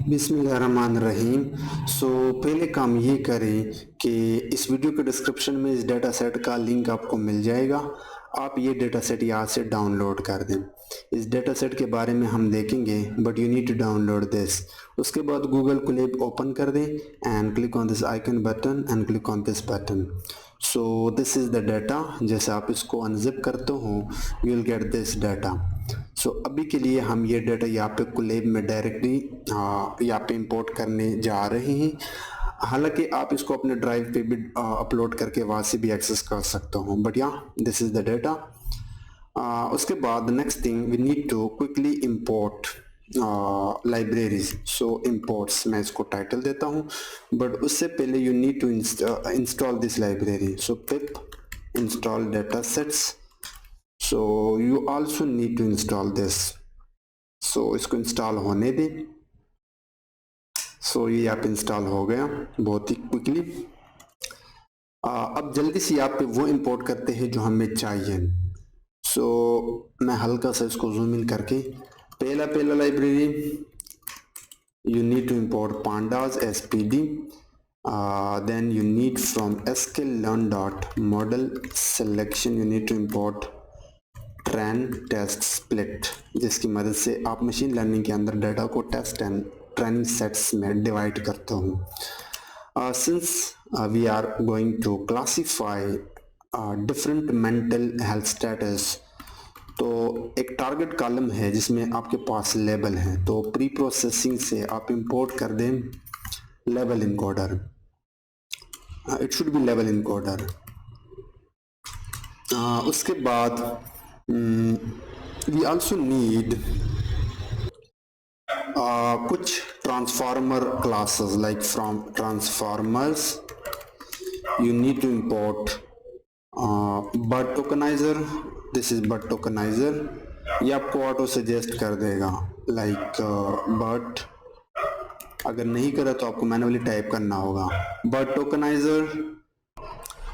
बिस्मिल्लाहिर्रहमानिर्रहीम। पहले काम ये करें कि इस वीडियो के डिस्क्रिप्शन में इस डेटा सेट का लिंक आपको मिल जाएगा। आप ये डेटा सेट यहाँ से डाउनलोड कर दें। इस डेटा सेट के बारे में हम देखेंगे, but you need to download this. उसके बाद गूगल क्लिप ओपन कर दें and click on this icon button and click on this button. This is the data. जैसे आप इसको अनजिप करते हो, you will get this data. अभी के लिए हम ये डाटा यहाँ पे कोलैब में डायरेक्टली यहाँ पे इंपोर्ट करने जा रहे हैं। हालांकि आप इसको अपने ड्राइव पे भी अपलोड करके वहाँ से भी एक्सेस कर सकते हो, बट यहाँ दिस इज़ द डाटा। उसके बाद next thing, we need to quickly import libraries. Imports मैं इसको टाइटल देता हूँ, बट उससे पहले you need to install this library. Pip install data sets. You also need to install this. इसको install होने दें। ये ऐप इंस्टॉल हो गया बहुत ही क्विकली। अब जल्दी से यहाँ पे वो इंपोर्ट करते हैं जो हमें चाहिए। मैं हल्का सा इसको जूम इन करके पहला library, you need to import pandas spd. Then you need from sklearn.model selection you need to import train test split, जिसकी मदद से आप मशीन लर्निंग के अंदर डाटा को टेस्ट एंड ट्रेनिंग सेट्स में डिवाइड करते हो। Since we are going to classify different mental health status, तो एक टारगेट कॉलम है जिसमें आपके पास लेबल हैं, तो प्री प्रोसेसिंग से आप इंपोर्ट कर दें label encoder. It should be label encoder. उसके बाद we also need कुछ transformer classes, like from transformers you need to import but tokenizer. This is but tokenizer, ये आपको ऑटो सजेस्ट कर देगा like but अगर नहीं करे तो आपको मैन्युअली टाइप करना होगा but tokenizer।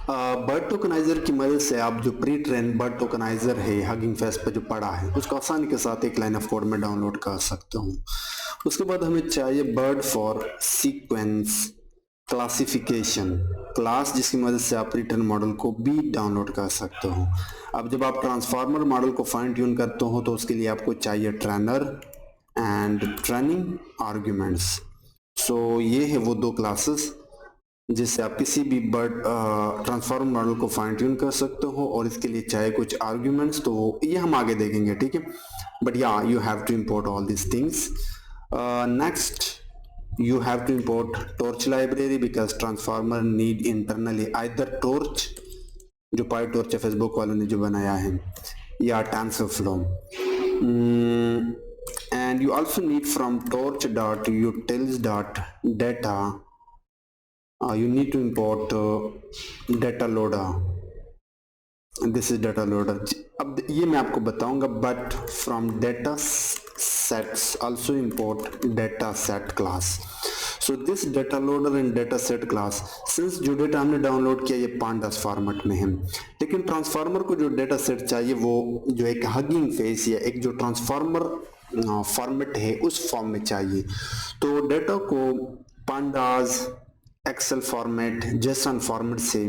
बर्ड टोकनाइजर की मदद से आप जो प्री ट्रेन बर्ड टोकनाइजर है हगिंग फेस पे जो पड़ा है उसको आसानी के साथ एक लाइन ऑफ कोड में डाउनलोड कर सकते हो। उसके बाद हमें चाहिए bird for sequence classification class, जिसकी मदद से आप रिटर्न मॉडल को भी डाउनलोड कर सकते हो। अब जब आप ट्रांसफार्मर मॉडल को फाइन ट्यून करते हो तो उसके लिए आपको चाहिए ट्रेनर एंड ट्रेनिंग आर्ग्यूमेंट्स। ये है वो दो क्लासेस जिससे आप किसी भी बर्ड ट्रांसफॉर्म मॉडल को फाइन ट्यून कर सकते हो, और इसके लिए चाहे कुछ आर्ग्यूमेंट्स, तो ये हम आगे देखेंगे, ठीक है। But yeah you have to import all this things. Next you have to import torch library because transformer need internally either torch, जो PyTorch फेसबुक वालों ने जो बनाया है, या TensorFlow। and you also need from torch.utils.data you need to import data loader. This is data loader। अब ये मैं आपको बताऊंगा, but from data sets also import data set class। this data loader and data set class, since जो data हमने download किया ये pandas format में है, लेकिन ट्रांसफार्मर को जो डेटा सेट चाहिए वो जो एक हगिंग फेस या एक जो ट्रांसफार्मर फॉर्मेट है उस फॉर्म में चाहिए। तो डेटा को pandas Excel format JSON format से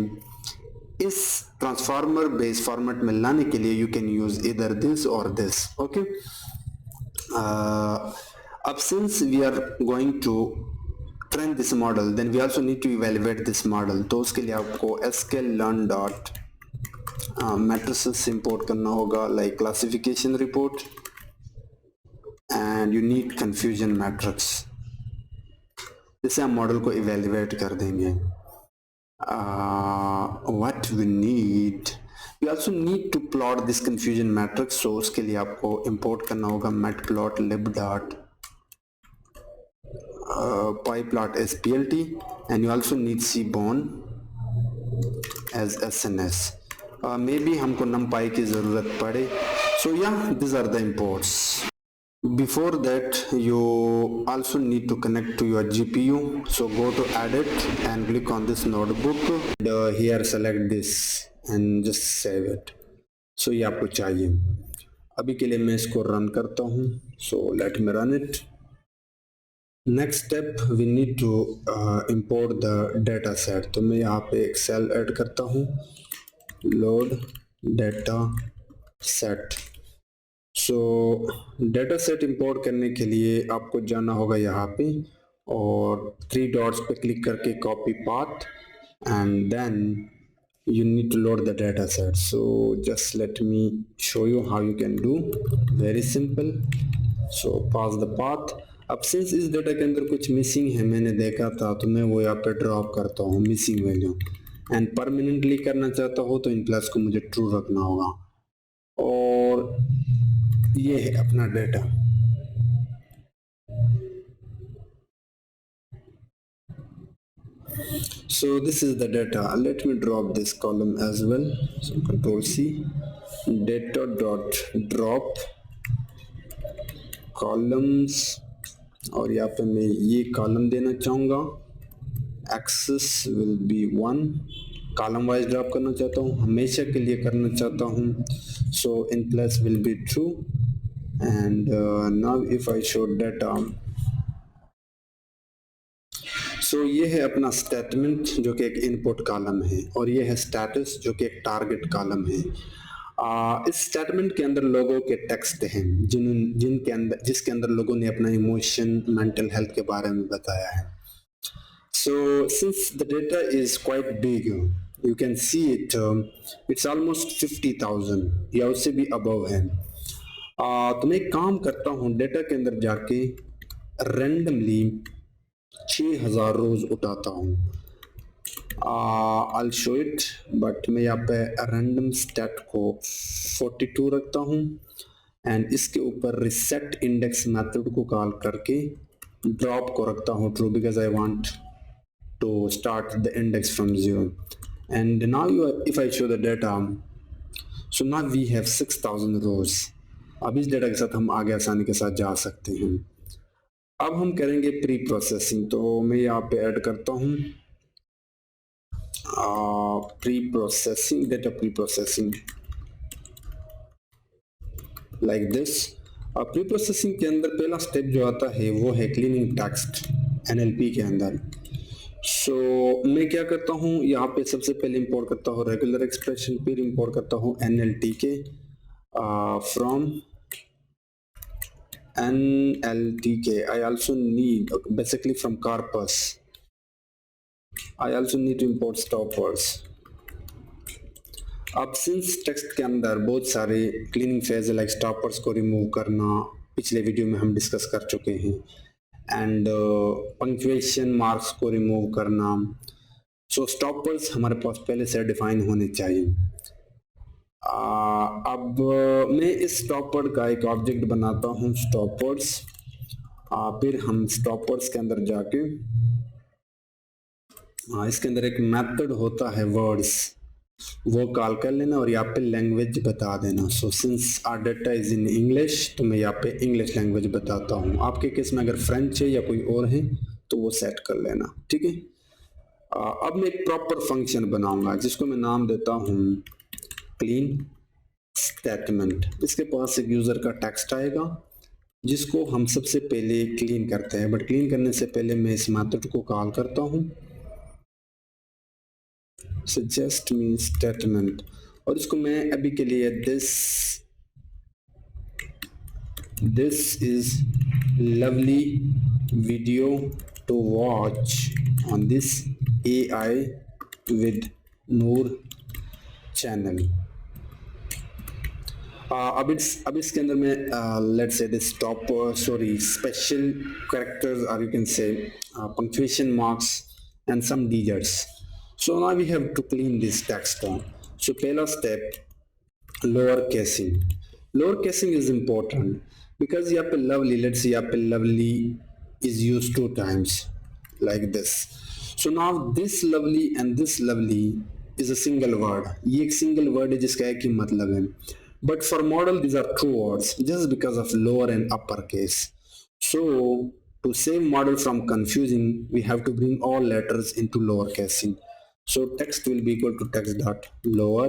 इस ट्रांसफार्मर बेस फॉर्मेट में लाने के लिए यू कैन यूज इधर दिस और दिस, ओके। अब since we are going to train this model, then we also need to evaluate this model. तो उसके लिए आपको sklearn डॉट मैट्रिसेस इंपोर्ट करना होगा, like classification report, and you need confusion matrix, जिससे हम मॉडल को इवेल्युएट कर देंगे। What we need, we also need to plot this confusion matrix. उसके लिए आपको इंपोर्ट करना होगा matplotlib dot pyplot splt, and you also need cbone as sns। Maybe हमको numpy की जरूरत पड़े। these are the imports। Before that you also need to connect to your GPU, so go to edit and click on this notebook and here select this and just save it। ये आपको चाहिए। अभी के लिए मैं इसको run करता हूँ, let me run it। Next step we need to import the data set. तो मैं यहाँ पे एक सेल ऐड करता हूँ, load data set. So data set import करने के लिए आपको जाना होगा यहाँ पे और 3 डॉट्स पे क्लिक करके copy path and then you need to load the data set. So just let me show you how you can do. Very simple. So pass the path. अब सिंस इस डेटा के अंदर कुछ missing है, मैंने देखा था, तो मैं वो यहाँ पे ड्रॉप करता हूँ मिसिंग वैल्यू एंड परमानेंटली करना चाहता हूँ तो इन प्लस को मुझे ट्रू रखना होगा। और ये है अपना data. So this is the data. Let me drop this column as well. So Control C, data dot drop columns, और यहाँ पे मैं ये कॉलम देना चाहूँगा, axis will be 1, column wise drop करना चाहता हूँ, हमेशा के लिए करना चाहता हूँ। So inplace will be true and now if I show data. So ये है अपना स्टेटमेंट जो कि एक इनपुट कॉलम है, और ये है स्टेटस जो कि एक टारगेट कॉलम है। इस स्टेटमेंट के अंदर लोगों के टेक्स्ट हैं जिसके अंदर लोगों ने अपना इमोशन, मेंटल हेल्थ के बारे में बताया है। So since the data is quite big, you can see it, it's almost 50,000 या उससे भी above है। तो मैं एक काम करता हूँ, डेटा के अंदर जाके randomly 6000 रोज उठाता हूँ। I'll show it, बट मैं यहाँ पे रैंडम स्टैट को 42 रखता हूँ एंड इसके ऊपर रिसेट इंडेक्स मेथड को कॉल करके ड्रॉप को रखता हूँ true, because I want to start the index from 0 and now if I show the data, so now we have 6000 rows. अब इस डेटा के साथ हम आगे आसानी के साथ जा सकते हैं। अब हम करेंगे प्री प्रोसेसिंग, तो मैं यहाँ पे ऐड करता हूँ pre-processing, data pre-processing like this। Pre processing के अंदर पहला स्टेप जो आता है वो है क्लीनिंग टेक्स्ट एनएलपी के अंदर। सो मैं क्या करता हूँ, यहाँ पे सबसे पहले इंपोर्ट करता हूँ रेगुलर एक्सप्रेशन, फिर इंपोर्ट करता हूँ NLTK from NLTK। I also need basically from corpus, I also need to import stoppers। अब सिंस टेक्स्ट के अंदर बहुत सारे क्लीनिंग फेज लाइक स्टॉपर्स को रिमूव करना पिछले वीडियो में हम डिस्कस कर चुके हैं, एंड पंक्चुएशन मार्क्स को रिमूव करना। सो स्टॉपर्स हमारे पास पहले से डिफाइन होने चाहिए। अब मैं इस स्टॉपर का एक ऑब्जेक्ट बनाता हूँ स्टॉपर्स। फिर हम स्टॉपर्स के अंदर जाके इसके अंदर एक मेथड होता है वर्ड्स, वो कॉल कर लेना और यहाँ पे लैंग्वेज बता देना। So since our data is in English, तो मैं यहाँ पे इंग्लिश लैंग्वेज बताता हूँ। आपके केस में अगर फ्रेंच है या कोई और है तो वो सेट कर लेना, ठीक है। अब मैं एक प्रॉपर फंक्शन बनाऊंगा जिसको मैं नाम देता हूँ क्लीन स्टेटमेंट। इसके पास एक यूजर का टेक्स्ट आएगा जिसको हम सबसे पहले क्लीन करते हैं, बट क्लीन करने से पहले मैं इस मेथड को कॉल करता हूँ suggest me statement, और इसको मैं अभी के लिए this is lovely video to watch on this AI with Noor channel। अब इसके अंदर में let's say this top special characters, or you can say punctuation marks and some digits। So now we have to clean this text down। So पहला step lower casing। Lower casing is important because यहाँ पे lovely, let's say यहाँ पे lovely is used 2 times like this। So now this lovely and this lovely is a single word। ये एक single word है जिसका एक ही मतलब है, but for model these are 2 words just because of lower and upper case। So to save model from confusing, we have to bring all letters into lower casing। So text will be equal to text dot lower।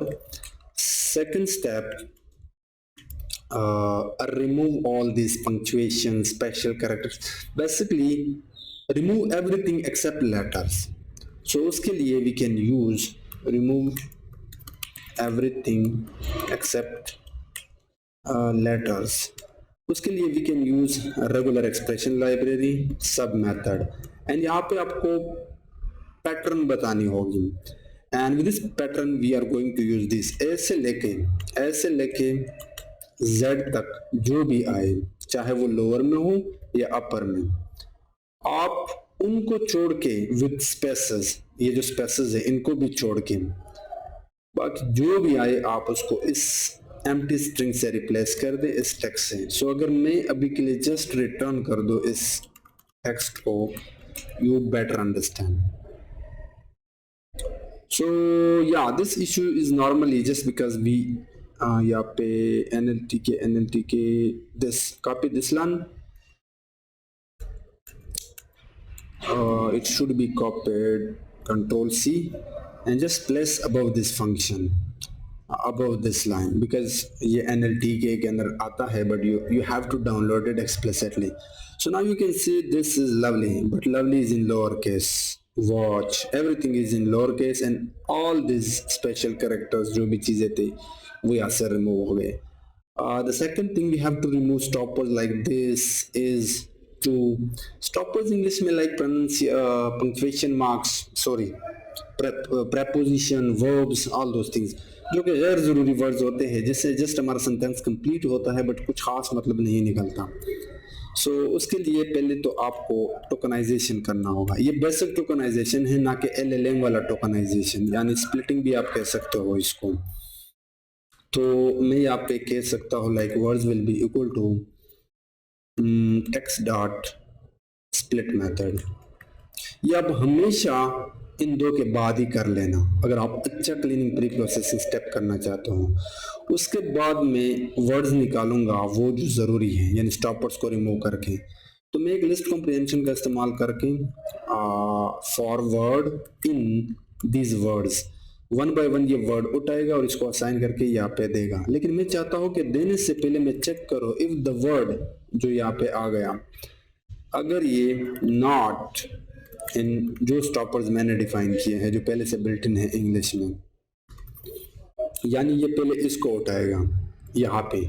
Second step, remove all these punctuation, special characters, basically remove everything except letters. So उसके लिए we can use remove everything except letters. उसके लिए we can use regular expression library sub method, and यहाँ पे आपको pattern बतानी होगी, and with this pattern we are going to use this. A से लेके जेड तक जो भी आए, चाहे वो लोअर में हो या अपर में, आप उनको छोड़ के विद स्पेसेस, ये जो स्पेसेस है इनको भी छोड़ के बाकी जो भी आए आप उसको इस एम्प्टी स्ट्रिंग से रिप्लेस कर दे इस टेक्स्ट से। सो अगर मैं अभी के लिए जस्ट रिटर्न कर दो इस टेक्स्ट को, you better understand. So yeah, this issue is normally just because we यहाँ पे NLTK this copy this line, it should be copied, Control C, and just place above this function, above this line, because ये NLTK के अंदर आता है, but you have to download it explicitly. So now you can see this is lovely, but lovely is in lowercase. Watch, everything is in lowercase, and all these special characters जो भी चीजें थी वो यहाँ से remove हो गए। The second thing we have to remove stoppers like this is to stoppers English में like punctuation marks, sorry, preposition, verbs, all those things जो कि गैर जरूरी वर्ड्स होते हैं जिससे जस्ट हमारा सेंटेंस कंप्लीट होता है बट कुछ खास मतलब नहीं निकलता। सो उसके लिए पहले तो आपको टोकनाइजेशन करना होगा। ये बेसिक टोकनाइजेशन है, ना कि LLM वाला टोकनाइजेशन, यानी स्प्लिटिंग भी आप कह सकते हो इसको। तो मैं यहाँ पे कह सकता हूँ like words will be equal to text dot split method. ये आप हमेशा इन दो के बाद ही कर लेना अगर आप अच्छा क्लीनिंग प्री प्रोसेसिंग स्टेप करना चाहते हो। उसके बाद में वर्ड्स निकालूंगा वो जो ज़रूरी है, यानी स्टॉपर्स को रिमूव करके। तो मैं एक लिस्ट कॉम्प्रिहेंशन का इस्तेमाल करके forward in these words one by one ये वर्ड उठाएगा और इसको असाइन करके यहाँ पे देगा। लेकिन मैं चाहता हूँ कि देने से पहले मैं चेक करो इफ द वर्ड जो यहाँ पे आ गया, अगर ये नॉट इन जो स्टॉपर्स मैंने डिफाइन किए हैं जो पहले से बिल्ट इन है इंग्लिश में, यानी ये पहले इसको उठाएगा यहाँ पे,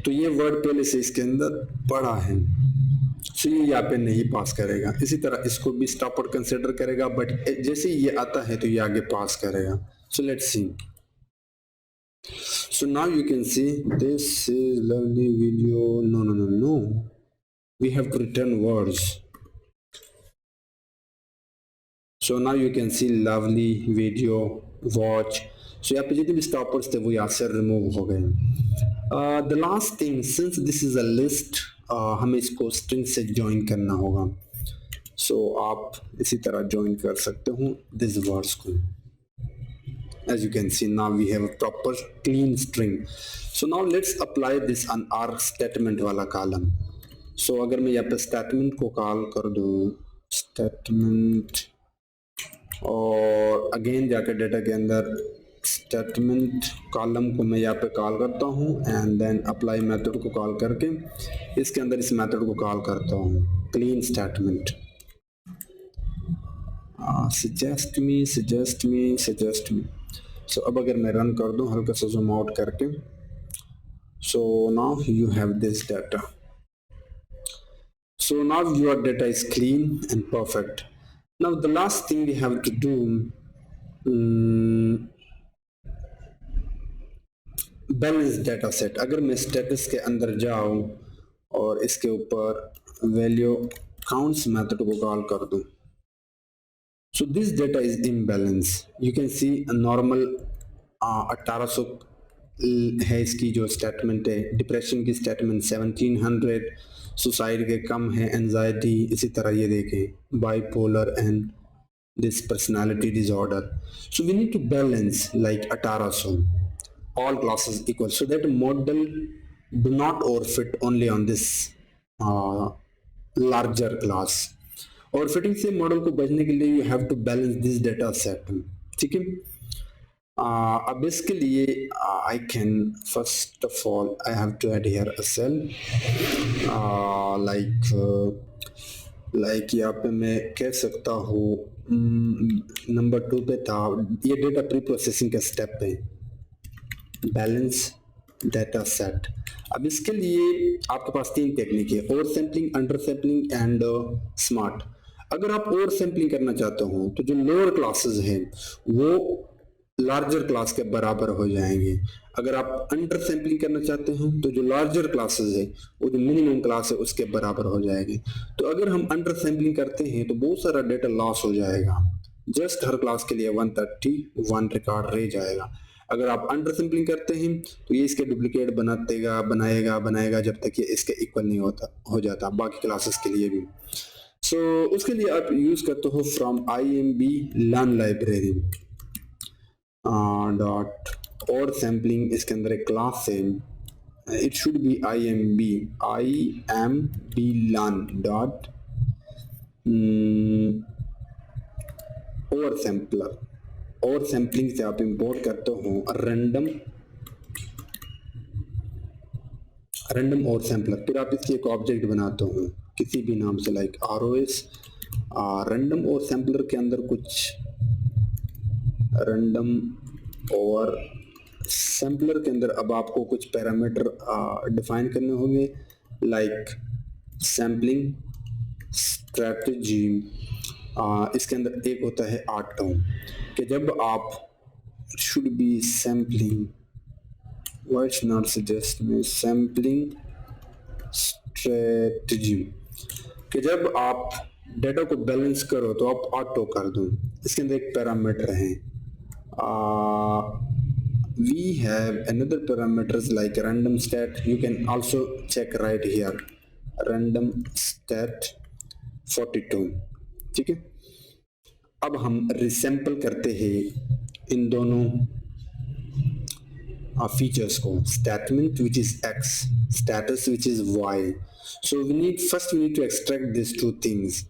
तो ये वर्ड पहले से इसके अंदर पड़ा है, तो ये यहाँ पे नहीं पास करेगा। इसी तरह इसको भी स्टॉपर कंसिडर करेगा, बट जैसे ये आता है तो ये आगे पास करेगा। सो let's C. So now you can see this is lovely video. No. We have to return words. So now you can see lovely video, watch. So यहाँ पे जितने भी स्टॉपर्स थे वो यहाँ से रिमूव हो गए। The last thing, since this is a list, हमें इसको स्ट्रिंग से ज्वाइन करना होगा। So आप इसी तरह ज्वाइन कर सकते हो दिस वर्ड्स को। As you can see, now we have a proper clean string. So now let's apply this on our statement वाला कॉलम। So अगर मैं यहाँ पे statement को कॉल कर दूँ, statement, और अगेन जाकर डेटा के अंदर स्टेटमेंट कॉलम को मैं यहाँ पे कॉल करता हूँ, एंड देन अप्लाई मेथड को कॉल करके इसके अंदर इस मेथड को कॉल करता हूँ clean statement. Suggest me. So अब अगर मैं रन कर दूँ हल्का सा जूम आउट करके, so now you have this data. So now your data is clean and perfect. Now the last thing we have to do, balance data set. अगर मैं स्टेटस के अंदर जाऊं और इसके ऊपर वैल्यू काउंट्स मेथड को कॉल कर दूं, so this data is imbalance. You can C normal 1800 है इसकी जो स्टेटमेंट है, डिप्रेशन की स्टेटमेंट 1700, सुसाइड के कम है, एंजाइटी, इसी तरह ये देखें bipolar and this personality disorder. So we need to balance like 1800 all classes equal so that model do not overfit only on this larger class। और फिटिंग से मॉडल को बचने के लिए you have to balance this data set. ठीक है, अब इसके लिए I can first of all I have to add here a cell like यहाँ पे मैं कह सकता हूँ नंबर 2 पे था, ये डेटा प्री प्रोसेसिंग का स्टेप है, बैलेंस डेटा सेट। अब इसके लिए आपके पास 3 टेक्निक है, over sampling, under sampling and smart. अगर आप ओवर सैम्पलिंग करना चाहते हो तो जो लोअर क्लासेस हैं वो लार्जर क्लास के बराबर हो जाएंगे। अगर आप अंडर सैम्पलिंग करना चाहते हैं तो जो लार्जर क्लासेस है वो जो मिनिमम क्लास है उसके बराबर हो जाएगी। तो अगर हम अंडर सैम्पलिंग करते हैं तो बहुत सारा डेटा लॉस हो जाएगा, जस्ट हर क्लास के लिए 131 रिकॉर्ड रह जाएगा। अगर आप अंडर सैम्पलिंग करते हैं तो ये इसके डुप्लीकेट बनाएगा बनाएगा जब तक ये इसके इक्वल नहीं होता हो जाता बाकी क्लासेस के लिए भी। सो उसके लिए आप यूज करते हो from IMB learn library dot और सैम्पलिंग, इसके अंदर एक क्लास है, it should be IMB learn dot और सैम्पलर। और सैम्पलिंग से आप इंपोर्ट करते हो रैंडम और सैम्पलर। फिर आप इसकी एक ऑब्जेक्ट बनाते हो किसी भी नाम से, लाइक ROS। रैंडम और सैम्पलर के अंदर कुछ रैंडम और सैम्पलर के अंदर अब आपको कुछ पैरामीटर डिफाइन करने होंगे, लाइक सैम्पलिंग स्ट्रैटेजी। इसके अंदर एक होता है आर्टोम कि जब आप should be sampling what's not suggest में सैम्पलिंग स्ट्रेटजी कि जब आप डेटा को बैलेंस करो तो आप ऑटो कर दो। इसके अंदर एक पैरामीटर है, we have another parameters like random stat, you can also check right here random stat 42। ठीक है, अब हम रिसैंपल करते हैं इन दोनों features को, statement which is x, status which is y। so we need to extract these two things।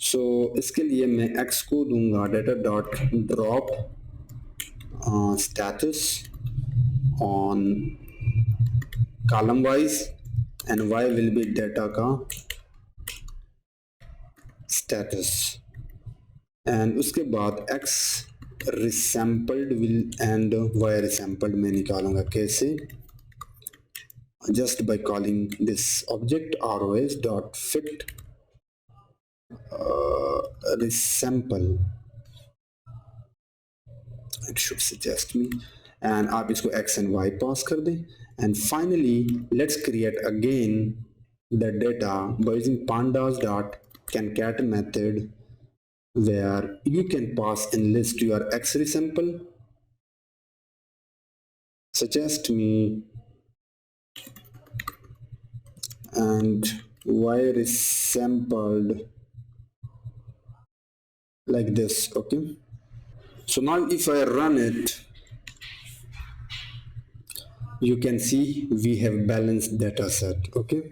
so इसके लिए मैं x को दूंगा data dot drop status on column wise and y will be data का status, and उसके बाद x resampled will and y resampled मैं निकालूंगा कैसे, just by calling this object ROS dot fit resample, it should suggest me, and आप इसको x and y पास कर दें। and finally let's create again the data by using pandas dot concat method where you can pass in list your x resample, suggest me, and y resampled like this. Okay, so now if I run it, you can see we have balanced data set। okay,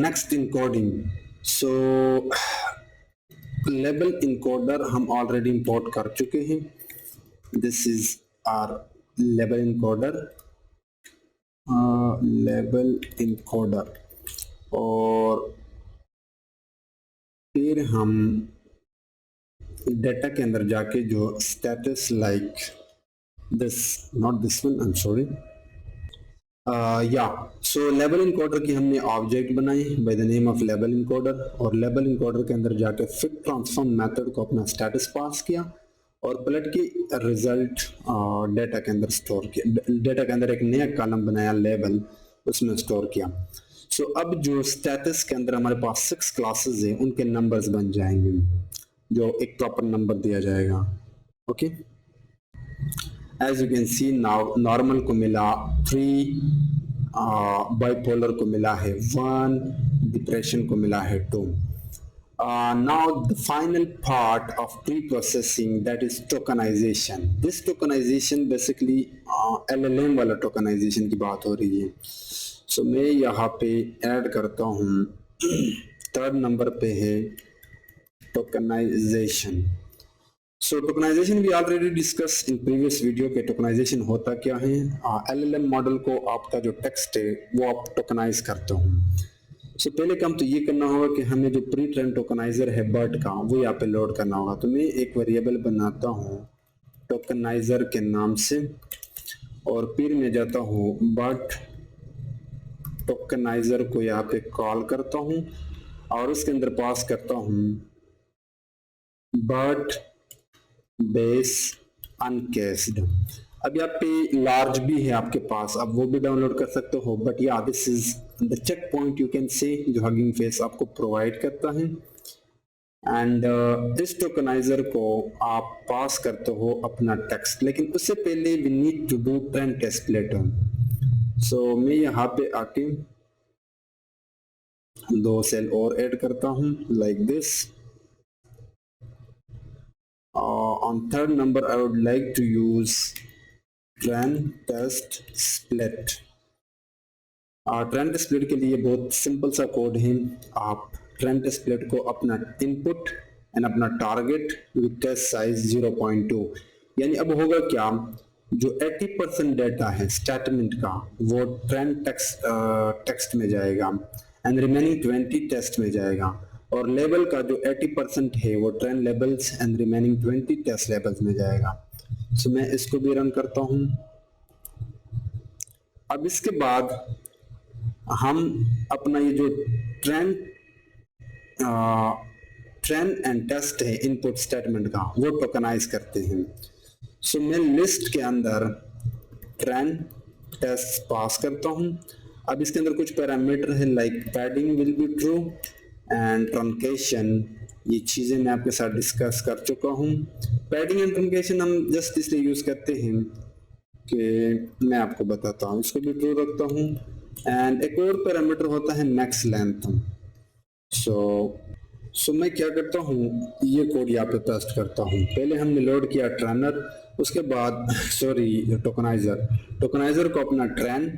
next encoding। so label encoder हम already import कर चुके हैं, this is our label encoder, और फिर हम data के अंदर जाके जो status like this, not this one, I am sorry, so label encoder की हमने ऑब्जेक्ट बनाई by the name of label encoder, और लेबल इनकोडर के अंदर जाके फिट ट्रांसफॉर्म मेथड को अपना स्टेटस पास किया और पलट के रिजल्ट डेटा के अंदर स्टोर किया, डेटा के अंदर एक नया कॉलम बनाया लेबल, उसमें स्टोर किया। सो अब जो स्टेटस के अंदर हमारे पास 6 क्लासेस हैं उनके नंबर्स बन जाएंगे, जो एक प्रॉपर नंबर दिया जाएगा। Okay, as you can see now normal को मिला 3, बाइपोलर को मिला है 1, डिप्रेशन को मिला है 2। now the final part of pre-processing, that is tokenization। this tokenization basically LLM वाला tokenization की बात हो रही है। so मैं यहाँ पे ऐड करता हूँ, थर्ड नंबर पे है tokenization। So tokenization we already discuss in previous video के टोकनाइजेशन होता क्या है। एलएलएम मॉडल को आपका जो टेक्स्ट है वो आप टोकनाइज करते हो। सो पहले काम तो ये करना होगा कि हमें जो प्री ट्रेन टोकनाइजर है बर्ट का वो यहाँ पे लोड करना होगा। तो मैं एक वेरिएबल बनाता हूँ टोकनाइजर के नाम से और फिर मैं जाता हूँ बर्ट टोकनाइजर को यहाँ पे कॉल करता हूँ और उसके अंदर पास करता हूँ बर्ट बेस अनकेस्ड। अब यहाँ पे लार्ज भी है आपके पास, अब वो भी डाउनलोड कर सकते हो, but yeah this is the check point you can say जो हगिंग फेस आपको प्रोवाइड करता है। एंड इस टोकनाइजर को आप पास करते हो अपना टेक्स्ट, लेकिन उससे पहले we need to do train test split. So मैं यहाँ पे आके 2 सेल और ऐड करता हूँ like this. On third number I would like to use trend test split। Trend split के लिए बहुत सिंपल सा कोड है। आप ट्रेंड स्प्लिट को अपना इनपुट एंड अपना टारगेट विद टेस्ट साइज 0.2, यानी अब होगा क्या, जो 80% डेटा है स्टेटमेंट का वो ट्रेंड टेक्स्ट में जाएगा एंड रिमेनिंग 20 टेस्ट में जाएगा, और लेवल का जो 80% है वो trained labels and remaining 20 test labels में जाएगा। सो मैं इसको भी रन करता हूं। अब इसके बाद हम अपना ये जो ट्रेंड एंड टेस्ट है इनपुट स्टेटमेंट का वो टोकनाइज करते हैं। सो मैं लिस्ट के अंदर ट्रेंड टेस्ट पास करता हूं। अब इसके अंदर कुछ पैरामीटर है like padding will be true and truncation, ये चीजें मैं आपके साथ डिस्कस कर चुका हूँ। पैडिंग एंड ट्रंकेशन हम जस्ट इसलिए यूज करते हैं कि मैं आपको बताता हूँ, इसको भी ट्रू रखता हूँ। एंड एक और पैरामीटर होता है मैक्स लेंथ। सो मैं क्या करता हूँ, ये कोड यहाँ पे पेस्ट करता हूँ। पहले हमने लोड किया ट्रेनर, उसके बाद सॉरी टोकनाइजर को अपना ट्रेन,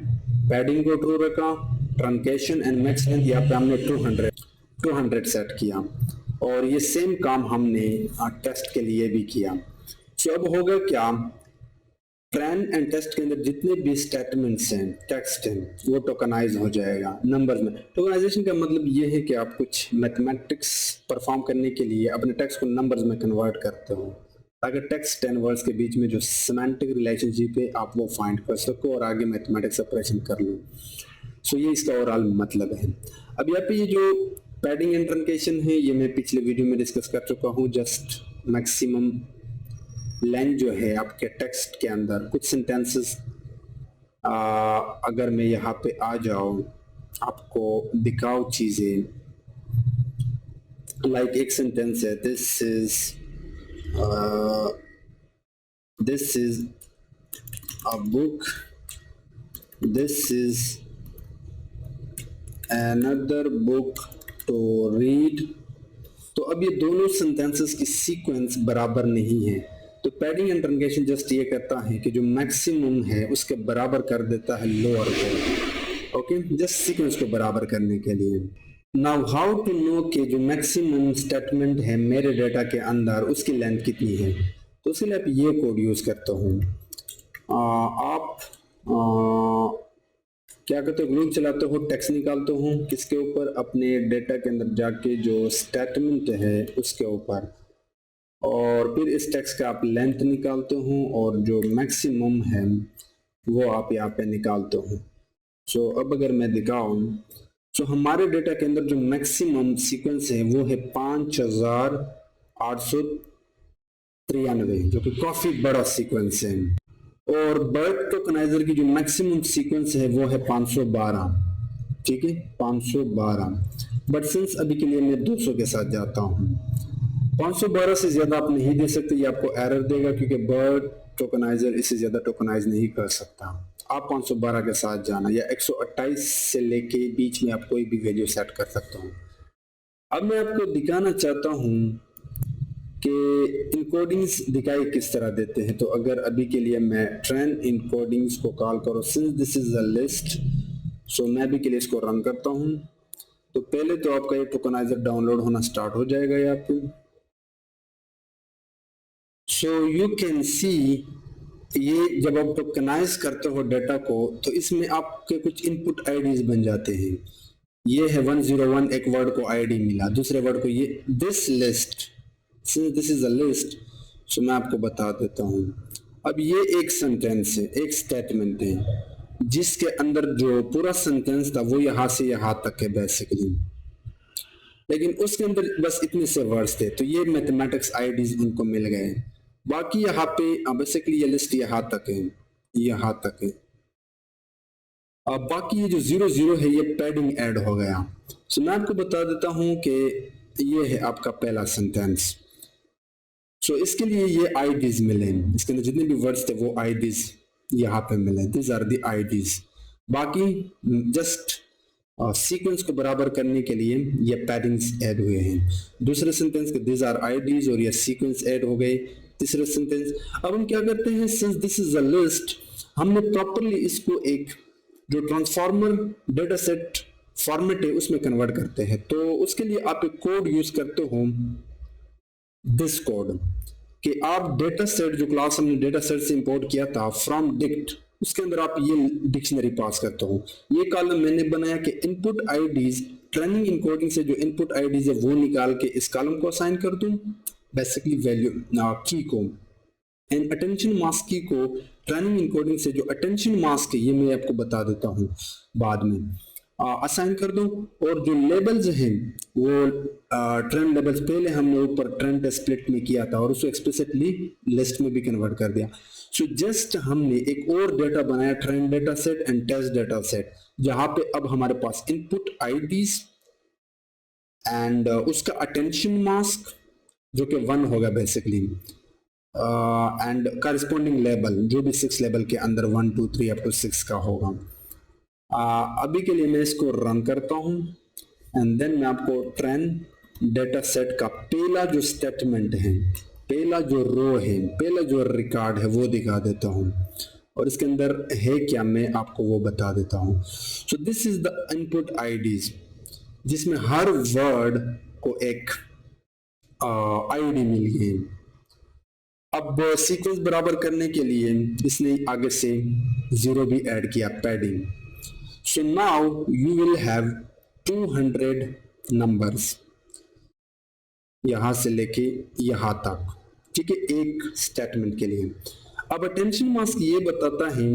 पैडिंग को ट्रू रखा, ट्रंकेशन एंड मैक्स लेंथ यहाँ पे हमने 200 सेट किया, और ये सेम काम हमने टेस्ट के लिए भी किया। सो अब होगा क्या, ट्रेन एंड टेस्ट के अंदर जितने भी स्टेटमेंट्स हैं टेक्स्ट हैं वो टोकनाइज हो जाएगा नंबर्स में। टोकनाइजेशन का मतलब ये है कि आप कुछ मैथमेटिक्स परफॉर्म करने के लिए अपने टेक्स्ट को नंबर्स में कन्वर्ट करते हो, ताकि टेक्स्ट एंड वर्ड्स के बीच में जो सेमेंटिक रिलेशनशिप है आप वो फाइंड कर सको और आगे मैथमेटिक्स ऑपरेशन कर लो। सो ये इसका ओवरऑल मतलब है। अब यहाँ पे ये जो पैडिंग एंड ट्रंकेशन है ये मैं पिछले वीडियो में डिस्कस कर चुका हूँ। जस्ट मैक्सिमम लेंथ जो है आपके टेक्स्ट के अंदर कुछ सेंटेंसेस, अगर मैं यहाँ पे आ जाऊँ आपको दिखाओ चीजें, लाइक एक सेंटेंस है this is a book, this is another book to read। तो अब ये दोनों सेंटेंसेस की सीक्वेंस बराबर नहीं है, तो पैडिंग एंड ट्रंकेशन जस्ट ये कहता है कि जो मैक्सिमम है उसके बराबर कर देता है लोअर को। ओके, जस्ट सीक्वेंस को बराबर करने के लिए। नाउ हाउ टू नो कि जो मैक्सिमम स्टेटमेंट है मेरे डेटा के अंदर उसकी लेंथ कितनी है, तो उसके लिए आप ये कोड यूज करते हो। आप क्या करते हो, ग्लू चलाते हो, टेक्स्ट निकालते हो किसके ऊपर, अपने डेटा के अंदर जाके जो स्टेटमेंट है उसके ऊपर, और फिर इस टेक्स्ट का आप लेंथ निकालते हो और जो मैक्सिमम है वो आप यहाँ पे निकालते हो। सो अब अगर मैं दिखाऊं, तो हमारे डेटा के अंदर जो मैक्सिमम सीक्वेंस है वो है 5893, जो कि काफी बड़ा सीक्वेंस है, और बर्ट टोकनाइजर की जो मैक्सिमम सीक्वेंस है वो है 512। ठीक है, 512, बट सिंस अभी के लिए मैं 200 के साथ जाता हूँ। 512 से ज्यादा आप नहीं दे सकते, ये आपको एरर देगा क्योंकि बर्ट टोकनाइजर इससे ज्यादा टोकनाइज नहीं कर सकता। आप 512 के साथ जाना, या 128 से लेके बीच में आप कोई भी वैल्यू सेट कर सकते हो। अब मैं आपको दिखाना चाहता हूँ कि इनकोडिंग्स दिखाई किस तरह देते हैं। तो अगर अभी के लिए मैं ट्रेन इनकोडिंग्स को कॉल करो, since this is a list, so मैं अभी के लिए इसको रन करता हूं। तो पहले तो आपका ये टोकनाइजर डाउनलोड होना स्टार्ट हो जाएगा यहाँ पे। सो यू कैन सी, ये जब आप टोकनाइज करते हो डेटा को तो इसमें आपके कुछ इनपुट आईडीज बन जाते हैं। ये है 101, एक वर्ड को आईडी मिला, दूसरे वर्ड को ये this list, this is a list. So मैं आपको बता देता हूँ। अब ये एक सेंटेंस है, एक स्टेटमेंट है जिसके अंदर जो पूरा सेंटेंस था वो यहाँ से यहाँ तक है बेसिकली, लेकिन उसके अंदर बस इतने से वर्ड्स थे, तो ये मैथमेटिक्स आईडीज इनको मिल गए। बाकी यहाँ पे बेसिकली ये लिस्ट यहाँ तक है, यहाँ तक है। अब बाकी ये जो 00 है ये पैडिंग ऐड हो गया। सो मैं आपको बता देता हूँ कि ये है आपका पहला सेंटेंस। सो इसके लिए ये आईडीज मिले, इसके अंदर जितने भी वर्ड्स थे वो आईडीज यहाँ पे मिले, दिस आर दी आईडीज। बाकी जस्ट सीक्वेंस को बराबर करने के लिए ये पैडिंग्स ऐड हुए हैं। दूसरे सेंटेंस के दिस आर आईडीज और ये सीक्वेंस ऐड हो गए। तीसरे सेंटेंस, अब हम क्या करते हैं, since this is a list, हमने प्रॉपरली इसको एक जो ट्रांसफॉर्मर डेटा सेट फॉर्मेट है उसमें कन्वर्ट करते हैं। तो उसके लिए आप एक कोड यूज करते हो, दिस कोड, कि आप डेटा सेट जो क्लास हमने डेटा सेट से इंपोर्ट किया था फ्रॉम डिक्ट, उसके अंदर आप ये डिक्शनरी पास करते हो। ये कॉलम मैंने बनाया कि इनपुट आईडीज, ट्रेनिंग इनकोडिंग से जो इनपुट आईडीज है वो निकाल के इस कॉलम को असाइन कर दूं, बेसिकली वैल्यू की को, एंड अटेंशन मास्क की को ट्रेनिंग इनकोडिंग से जो अटेंशन मास्क है ये मैं आपको बता देता हूँ बाद में, असाइन कर दो। और जो लेबल्स हैं वो ट्रेंड लेबल्स पहले हमने ऊपर ट्रेंड स्प्लिट में किया था और उसको एक्सप्लिसिटली लिस्ट में भी कन्वर्ट कर दिया। सो जस्ट हमने एक और डेटा बनाया, trained data set and test data set, जहां पे अब हमारे पास इनपुट आईडीज एंड उसका अटेंशन मास्क जो कि 1 होगा बेसिकली, एंड करस्पॉन्डिंग लेबल जो भी 6 लेवल के अंदर 1 2 3 अप टू 6 का होगा। अभी के लिए मैं इसको रन करता हूं एंड देन मैं आपको ट्रेंड डेटा सेट का पहला जो स्टेटमेंट है, पहला जो रो है, पहला जो रिकॉर्ड है वो दिखा देता हूं और इसके अंदर है क्या मैं आपको वो बता देता हूं। So this is the input IDs जिसमें हर वर्ड को एक आईडी मिल गई। अब सीक्वेंस बराबर करने के लिए इसने आगे से 0 भी ऐड किया, padding. So now you will have 200 numbers यहां से लेके यहां तक, ठीक है, एक स्टेटमेंट के लिए। अब अटेंशन मास्क ये बताता है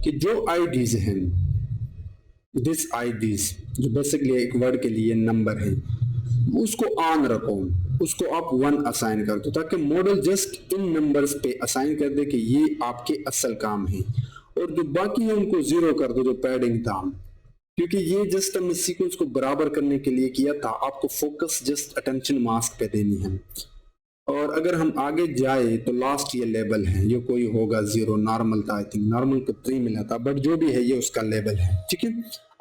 कि जो आईडीज हैं, दिस आईडीज जो बेसिकली एक वर्ड के लिए नंबर है, उसको ऑन रखो, उसको आप 1 असाइन कर दो ताकि मॉडल जस्ट इन नंबर्स पे असाइन कर दे कि ये आपके असल काम है, और जो बाकी है उनको 0 कर दो जो पैडिंग था, क्योंकि ये जस्ट हमने सीक्वेंस को बराबर करने के लिए किया था। आपको फोकस जस्ट अटेंशन मास्क पे देनी है। और अगर हम आगे जाए तो लास्ट ये लेबल है, ये कोई होगा 0, नॉर्मल था, आई थिंक नॉर्मल को 3 मिला था, बट जो भी है ये उसका लेबल है, ठीक है।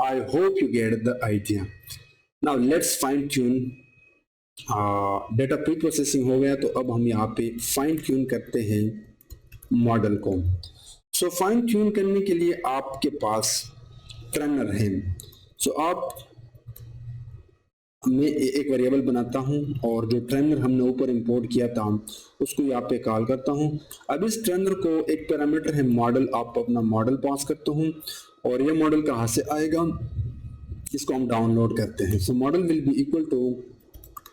I hope you get the idea. Now let's fine tune. Data pre processing हो गया, तो अब हम यहाँ पे फाइन ट्यून करते हैं मॉडल को। सो फाइन ट्यून करने के लिए आपके पास ट्रेनर है। सो आप, मैं एक वेरिएबल बनाता हूं और जो ट्रेनर हमने ऊपर इंपोर्ट किया था उसको यहाँ पे कॉल करता हूं। अब इस ट्रेनर को एक पैरामीटर है मॉडल, आप अपना मॉडल पास करते हो और ये मॉडल कहाँ से आएगा, इसको हम डाउनलोड करते हैं। So model will be equal to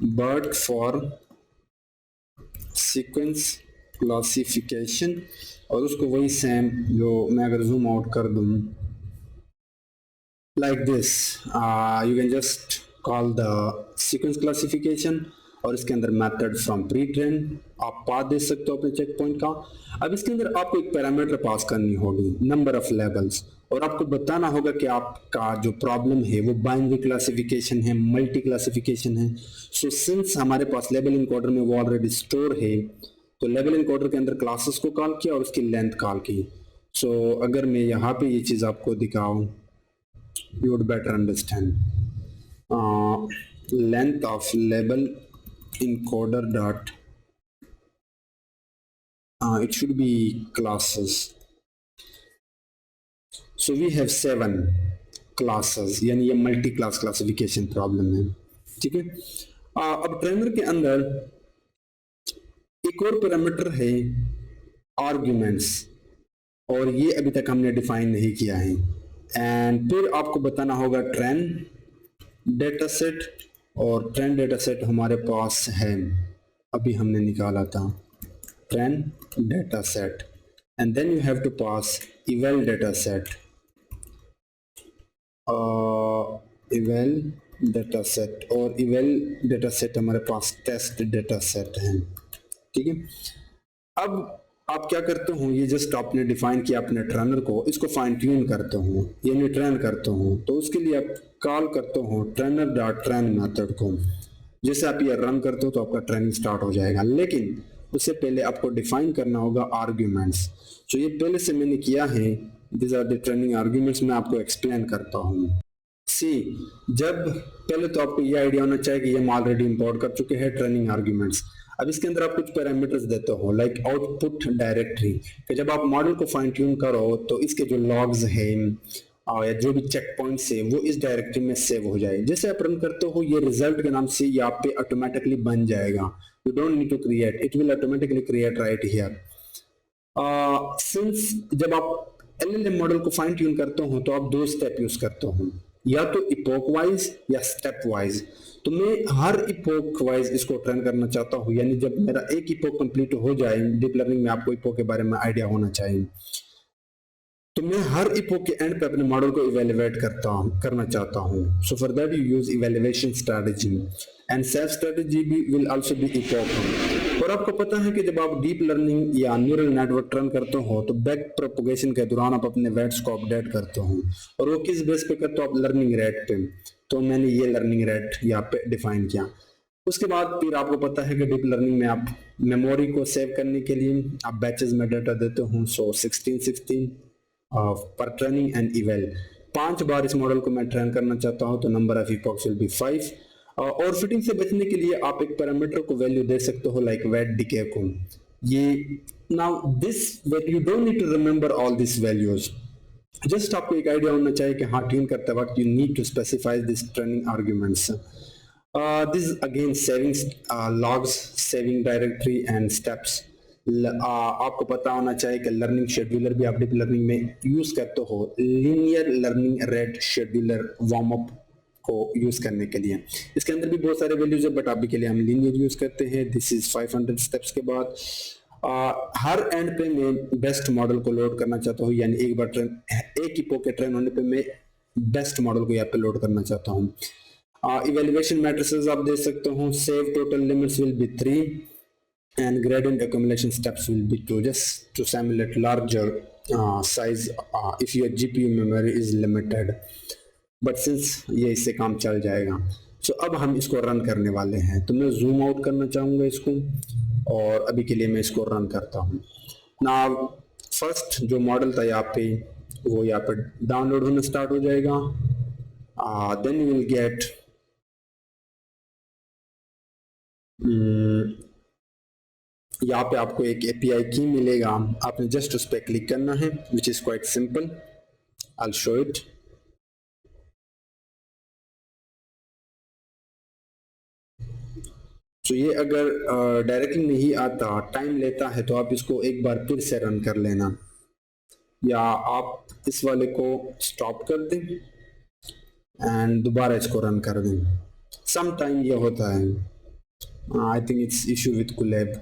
BERT for sequence classification, और उसको वही सेम जो मैं अगर जूम आउट कर दूं like this, you can just call the sequence classification और इसके अंदर method from pre-train आप पास दे सकते हो अपने चेक पॉइंट का। अब इसके अंदर आपको एक पैरामीटर पास करनी होगी, नंबर ऑफ लेवल्स, और आपको बताना होगा कि आपका जो प्रॉब्लम है वो बाइनरी क्लासिफिकेशन है, मल्टी क्लासिफिकेशन है। सो सिंस हमारे पास लेवल इनकोडर में वो ऑलरेडी स्टोर है, तो लेवल इनकोडर के अंदर क्लासेस को कॉल किया और उसकी लेंथ कॉल की। सो अगर मैं यहाँ पे ये चीज़ आपको दिखाऊँ, you would better understand length of label encoder dot it should be classes. So we have 7 classes, यानी ये मल्टी क्लास क्लासिफिकेशन प्रॉब्लम है, ठीक है। अब ट्रेनर के अंदर एक एक और पैरामीटर है आर्ग्यूमेंट्स, और ये अभी तक हमने डिफाइन नहीं किया है। एंड फिर आपको बताना होगा ट्रेन डेटा सेट, और ट्रेन डेटा सेट हमारे पास है, अभी हमने निकाला था train data set, and then you have to pass eval data set, eval data set, और इवेल डेटा सेट हमारे पास टेस्ट डेटा सेट है। ठीक है, अब आप क्या करते हो, ये जस्ट आपने डिफाइन किया अपने ट्रेनर को, इसको फाइन ट्यून करते हो यानी ट्रेन करते हो, तो उसके लिए आप कॉल करते हो ट्रेनर डॉट ट्रेन मेथड को। जैसे आप ये रन करते हो तो आपका ट्रेनिंग स्टार्ट हो जाएगा, लेकिन उससे पहले आपको डिफाइन करना होगा आर्ग्यूमेंट्स। जो ये पहले से मैंने किया है, this are the training arguments, मैं आपको एक्सप्लेन करता हूँ। सी, जब पहले तो आपको ये आइडिया होना चाहिए कि ये हम ऑलरेडी इंपोर्ट कर चुके हैं ट्रेनिंग आर्ग्यूमेंट्स। अब इसके अंदर आप कुछ पैरामीटर्स देते हो लाइक आउटपुट डायरेक्टरी, कि जब आप मॉडल को फाइन ट्यून करो तो इसके जो लॉग्स हैं या जो भी चेक पॉइंट्स है वो इस डायरेक्टरी में सेव हो जाए। जैसे आप रन करते हो ये रिजल्ट के नाम से यहाँ पे ऑटोमेटिकली बन जाएगा, you don't need to create, it will automatically create right here. Since जब आप एलएलएम मॉडल को फाइन ट्यून करते हो तो आप दो स्टेप यूज करते हो, या तो इपोक वाइज या स्टेप वाइज। तो मैं हर इपोक वाइज इसको ट्रेन करना चाहता हूँ, यानी जब मेरा एक इपोक कंप्लीट हो जाए, डीप लर्निंग में आपको इपोक के बारे में आइडिया होना चाहिए, तो मैं हर इपोक के एंड पे अपने मॉडल को इवेल्युएट करना चाहता हूँ। So for that you use evaluation strategy, and self strategy भी विल आल्सो बी इपोक। और आपको पता है कि जब आप डीप लर्निंग या न्यूरल नेटवर्क ट्रेन करते हो तो बैक प्रोपोगेशन के दौरान आप अपने वेट्स को अपडेट करते हो, और वो किस बेस पे करते हो आप, लर्निंग रेट पे। तो मैंने ये लर्निंग रेट यहाँ पे डिफाइन किया। उसके बाद फिर आपको पता है कि डीप लर्निंग में आप मेमोरी को सेव करने के लिए आप बैचेस में डाटा देते हो, सो 16 पर ट्रेनिंग एंड इवेल। 5 बार इस मॉडल को मैं ट्रेन करना चाहता हूं तो number of epochs will be 5। और फिटिंग से बचने के लिए आप एक पैरामीटर को वैल्यू दे सकते हो लाइक वेट डिके को। ये now this you don't need to remember all this values, just आपको एक आइडिया होना चाहिए कि हाँ ट्यून करते वक्त you need to specify this training arguments. This again saving logs, saving directory and steps. आपको पता होना चाहिए कि लर्निंग शेड्यूलर भी आप डीप लर्निंग में यूज करते हो, linear learning rate scheduler warm up को यूज करने के लिए। इसके अंदर भी बहुत सारे वैल्यूज है, बट अभी के लिए हम लीनियर यूज करते हैं। दिस इज 500 स्टेप्स के बाद हर एंड पे मैं बेस्ट मॉडल को लोड करना चाहता हूँ, यानी एक बार ट्रेन, एक ही पॉकेट ट्रेन होने पे मैं बेस्ट मॉडल को यहाँ पे लोड करना चाहता हूँ। इवेल्युएशन मैट्रिसेस आप दे सकते हो, save total limits will be 3 and gradient accumulation steps will be 2, just to simulate larger size if your GPU memory is limited, but since ये इससे काम चल जाएगा। So अब हम इसको रन करने वाले हैं, तो मैं जूम आउट करना चाहूँगा इसको, और अभी के लिए मैं इसको रन करता हूँ। Now फर्स्ट जो मॉडल था यहाँ पे वो यहाँ पे डाउनलोड होना स्टार्ट हो जाएगा, then you will get यहाँ पे आपको एक API की मिलेगा, आपने जस्ट उस पर क्लिक करना है, विच is quite simple. I'll show it। तो ये अगर डायरेक्टली नहीं आता, टाइम लेता है, तो आप इसको एक बार फिर से रन कर लेना, या आप इस वाले को स्टॉप कर दें एंड दोबारा इसको रन कर दें। सम टाइम ये होता है, I think it's issue with Colab.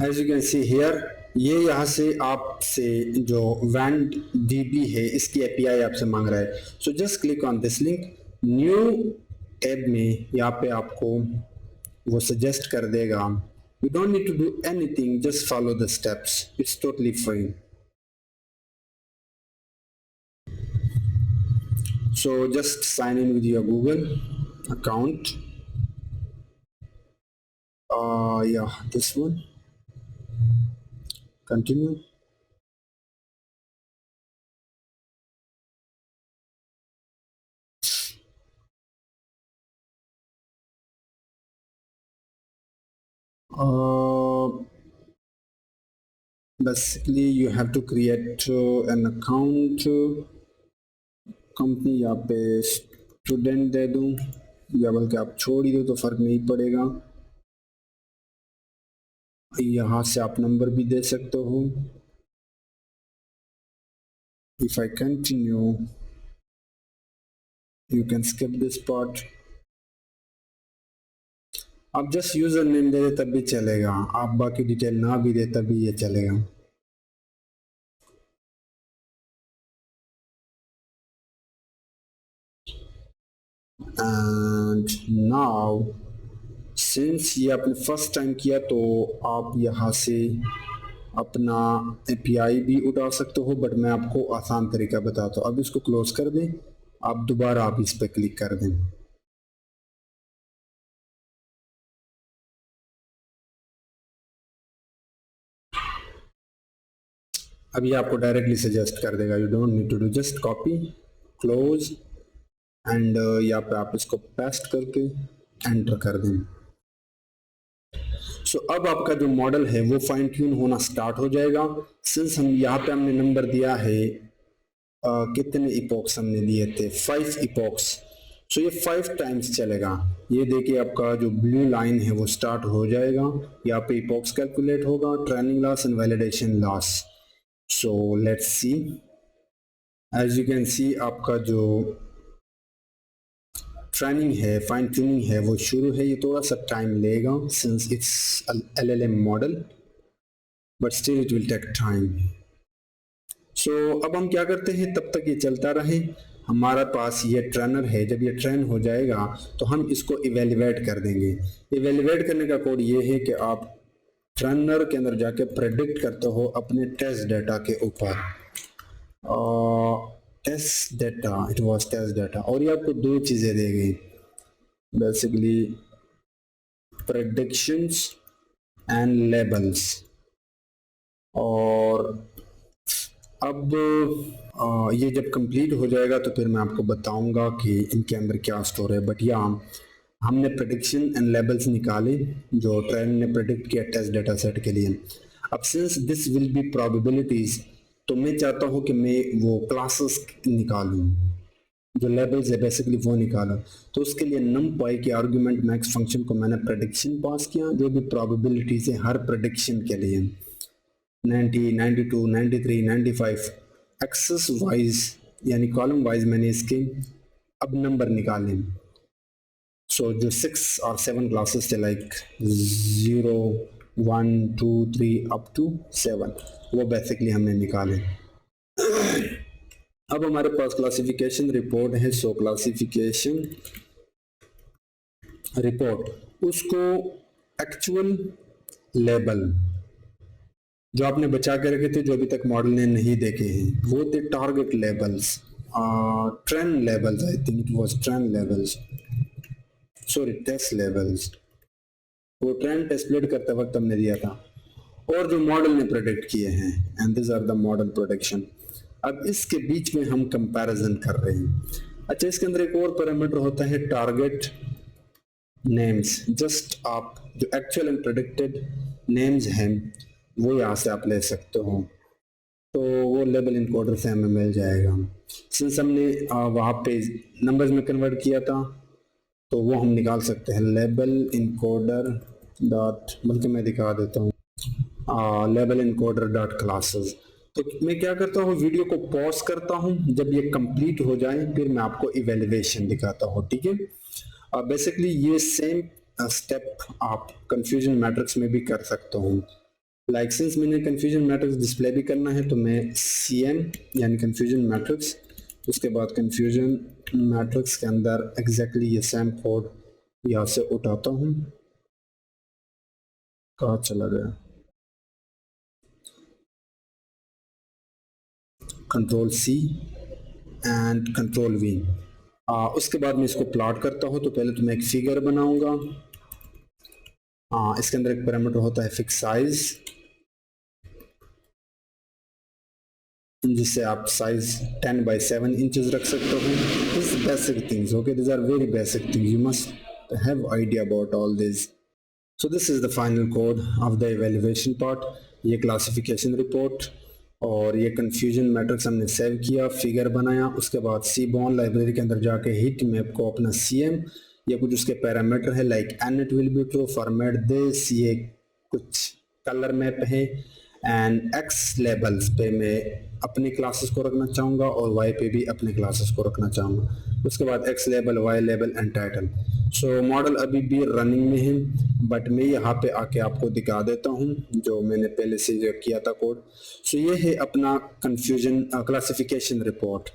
As you can see here, ये यहाँ से आपसे जो वैंड डीबी है इसकी एपीआई आपसे मांग रहा है। So just click on this link, new tab में यहाँ पे आपको वो सजेस्ट कर देगा। You don't need to do anything, just follow the steps, it's totally free. So just sign in with your Google account. Yeah, this one. Continue. Basically you have to create an account। Company यहाँ पे student they दूँ या बल्कि आप छोड़ ही दो तो फर्क नहीं पड़ेगा। यहाँ से आप नंबर भी दे सकते हो। If I continue you can skip this part. आप जस्ट यूजर नेम दे दे तब भी चलेगा, आप बाकी डिटेल ना भी दे तब भी ये चलेगा। एंड नाउ सिंस ये आपने फर्स्ट टाइम किया तो आप यहाँ से अपना एपीआई भी उठा सकते हो, बट मैं आपको आसान तरीका बताता हूँ। अब इसको क्लोज कर दें, आप दोबारा आप इस पर क्लिक कर दें। अब ये आपको डायरेक्टली सजेस्ट कर देगा, you don't need to do, just copy close and यहाँ पे आप इसको पेस्ट करके एंटर कर दें। सो अब आपका जो मॉडल है वो फाइन ट्यून होना स्टार्ट हो जाएगा। सिंस हम यहाँ पे हमने नंबर दिया है कितने इपॉक्स हमने दिए थे, 5 इपॉक्स। सो ये 5 टाइम्स चलेगा। ये देखिए आपका जो ब्लू लाइन है वो स्टार्ट हो जाएगा, यहाँ पे इपॉक्स कैलकुलेट होगा, training loss and validation loss. So let's see, as you can see आपका जो ट्रेनिंग है, फाइन ट्यूनिंग है वो शुरू है। ये थोड़ा सा टाइम लेगा since it's LLM model, but still it will take time. So अब हम क्या करते हैं, तब तक ये चलता रहे, हमारा पास ये ट्रेनर है। जब ये ट्रेन हो जाएगा तो हम इसको इवेल्युएट कर देंगे। इवेल्युएट करने का कोड ये है कि आप ट्रेनर के अंदर जाके प्रेडिक्ट करते हो अपने टेस्ट डेटा के ऊपर, test data, it was test data, और ये आपको 2 चीज़ें देगी बेसिकली, प्रेडिक्शंस एंड लेबल्स। और अब ये जब कंप्लीट हो जाएगा तो फिर मैं आपको बताऊंगा कि इनके अंदर क्या स्टोर है। बट यहाँ हमने प्रेडिक्शन एंड लेबल्स निकाले जो ट्रेन ने प्रेडिक्ट किया टेस्ट डेटा सेट के लिए। अब since this will be probabilities, तो मैं चाहता हूँ कि मैं वो क्लासेस निकालूं, जो लेबल्स है बेसिकली वो निकाला। तो उसके लिए numpy के आर्गुमेंट मैक्स फंक्शन को मैंने प्रेडिक्शन पास किया, जो भी प्रोबेबिलिटीज है हर प्रेडिक्शन के लिए 90, 92, 93, 95 एक्सेस वाइज यानी कॉलम वाइज मैंने इसके अब नंबर निकाले। सो जो 6 और 7 क्लासेस थे लाइक 0, 1, 2, 3 अप टू 7, वो बेसिकली हमने निकाले। अब हमारे पास क्लासिफिकेशन रिपोर्ट है। सो क्लासिफिकेशन रिपोर्ट, उसको एक्चुअल लेबल जो आपने बचा के रखे थे, जो अभी तक मॉडल ने नहीं देखे हैं, वो थे target labels, trained labels, I think it was trained labels, sorry test labels. वो ट्रेंड टेस्टलेट करते वक्त हमने दिया था, और जो मॉडल ने प्रेडिक्ट किए हैं, and this are the model production. अब इसके बीच में हम कंपैरिजन कर रहे हैं। अच्छा, इसके अंदर एक और पैरामीटर होता है टारगेट नेम्स। जस्ट आप जो एक्चुअल एंड प्रेडिक्टेड नेम्स हैं वो यहाँ से आप ले सकते हो, तो वो लेबल इनकोडर से हमें मिल जाएगा। सिंस हमने वहाँ पे नंबर्स में कन्वर्ट किया था तो वो हम निकाल सकते हैं, लेबल इनकोडर डॉट, बल्कि मैं दिखा देता हूँ, लेबल इनकोडर डॉट क्लासेस। तो मैं क्या करता हूँ, वीडियो को पॉज करता हूँ, जब ये कंप्लीट हो जाए फिर मैं आपको इवेल्युएशन दिखाता हूँ, ठीक है। बेसिकली ये सेम स्टेप आप कंफ्यूजन मैट्रिक्स में भी कर सकते हो। लाइक सिंस मैंने कंफ्यूजन मैट्रिक्स डिस्प्ले भी करना है तो मैं CM यानी कंफ्यूजन मैट्रिक्स, उसके बाद कंफ्यूजन मैट्रिक्स के अंदर एग्जैक्टली ये सेम कोड यहाँ से उठाता हूँ। कहाँ चला गया, Ctrl+C एंड Ctrl+V। उसके बाद मैं इसको प्लॉट करता हूँ। तो पहले तो मैं एक फिगर बनाऊंगा। इसके अंदर एक पैरामीटर होता है फिक्स साइज, जिससे आप साइज 10 by 7 इंचेस रख सकते हो। This basic things, okay, this are very basic things, you must have idea about all this. So this is the final code of the evaluation part. ये classification report और ये confusion matrix हमने save किया, figure बनाया, उसके बाद seaborne library के अंदर जाके हिट मैप को अपना CM, ये कुछ उसके पैरामीटर है like an it will be true, format this, ये कुछ कलर मैप है, एंड एक्स लेबल्स पे मैं अपनी क्लासेस को रखना चाहूँगा और वाई पे भी अपने क्लासेस को रखना चाहूँगा। उसके बाद X label, Y label and title. So model अभी भी रनिंग में है, बट मैं यहाँ पे आके आपको दिखा देता हूँ जो मैंने पहले से जो किया था कोड। सो ये है अपना कंफ्यूजन क्लासिफिकेशन रिपोर्ट।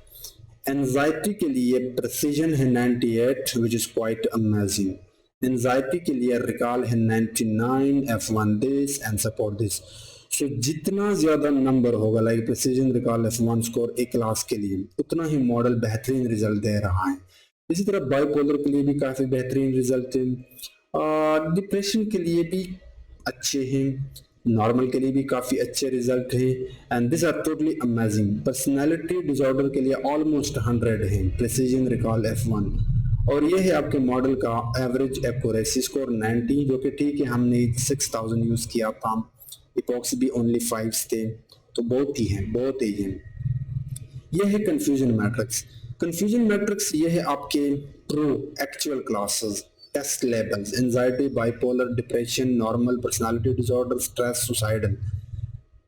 एंजाइटी के लिए प्रेसिजन है 98 which is quite amazing. Anxiety के लिए रिकॉल है 99, F1 this and support this. So जितना ज्यादा नंबर होगा like precision, recall, F1 score एक क्लास के लिए, उतना ही मॉडल बेहतरीन रिजल्ट दे रहा है। इसी तरह बाइपोलर के लिए भी काफी बेहतरीन रिजल्ट है, और डिप्रेशन के लिए भी अच्छे हैं, नॉर्मल के लिए भी काफी अच्छे रिजल्ट हैं, and this are totally amazing. Personality disorder के लिए ऑलमोस्ट 100 है, प्रिसीजन, रिकॉल, F1। और ये है आपके मॉडल का एवरेज एक्यूरेसी स्कोर 90, जो कि ठीक है, हमने 6000 यूज किया था, इपॉक्सी भी ओनली 5 थे, तो बहुत ही है, बहुत ही है। ये है कंफ्यूजन मैट्रिक्स। कंफ्यूजन मैट्रिक्स ये है आपके pro actual classes, test labels, anxiety, bipolar, depression, normal, personality disorder, stress, suicidal,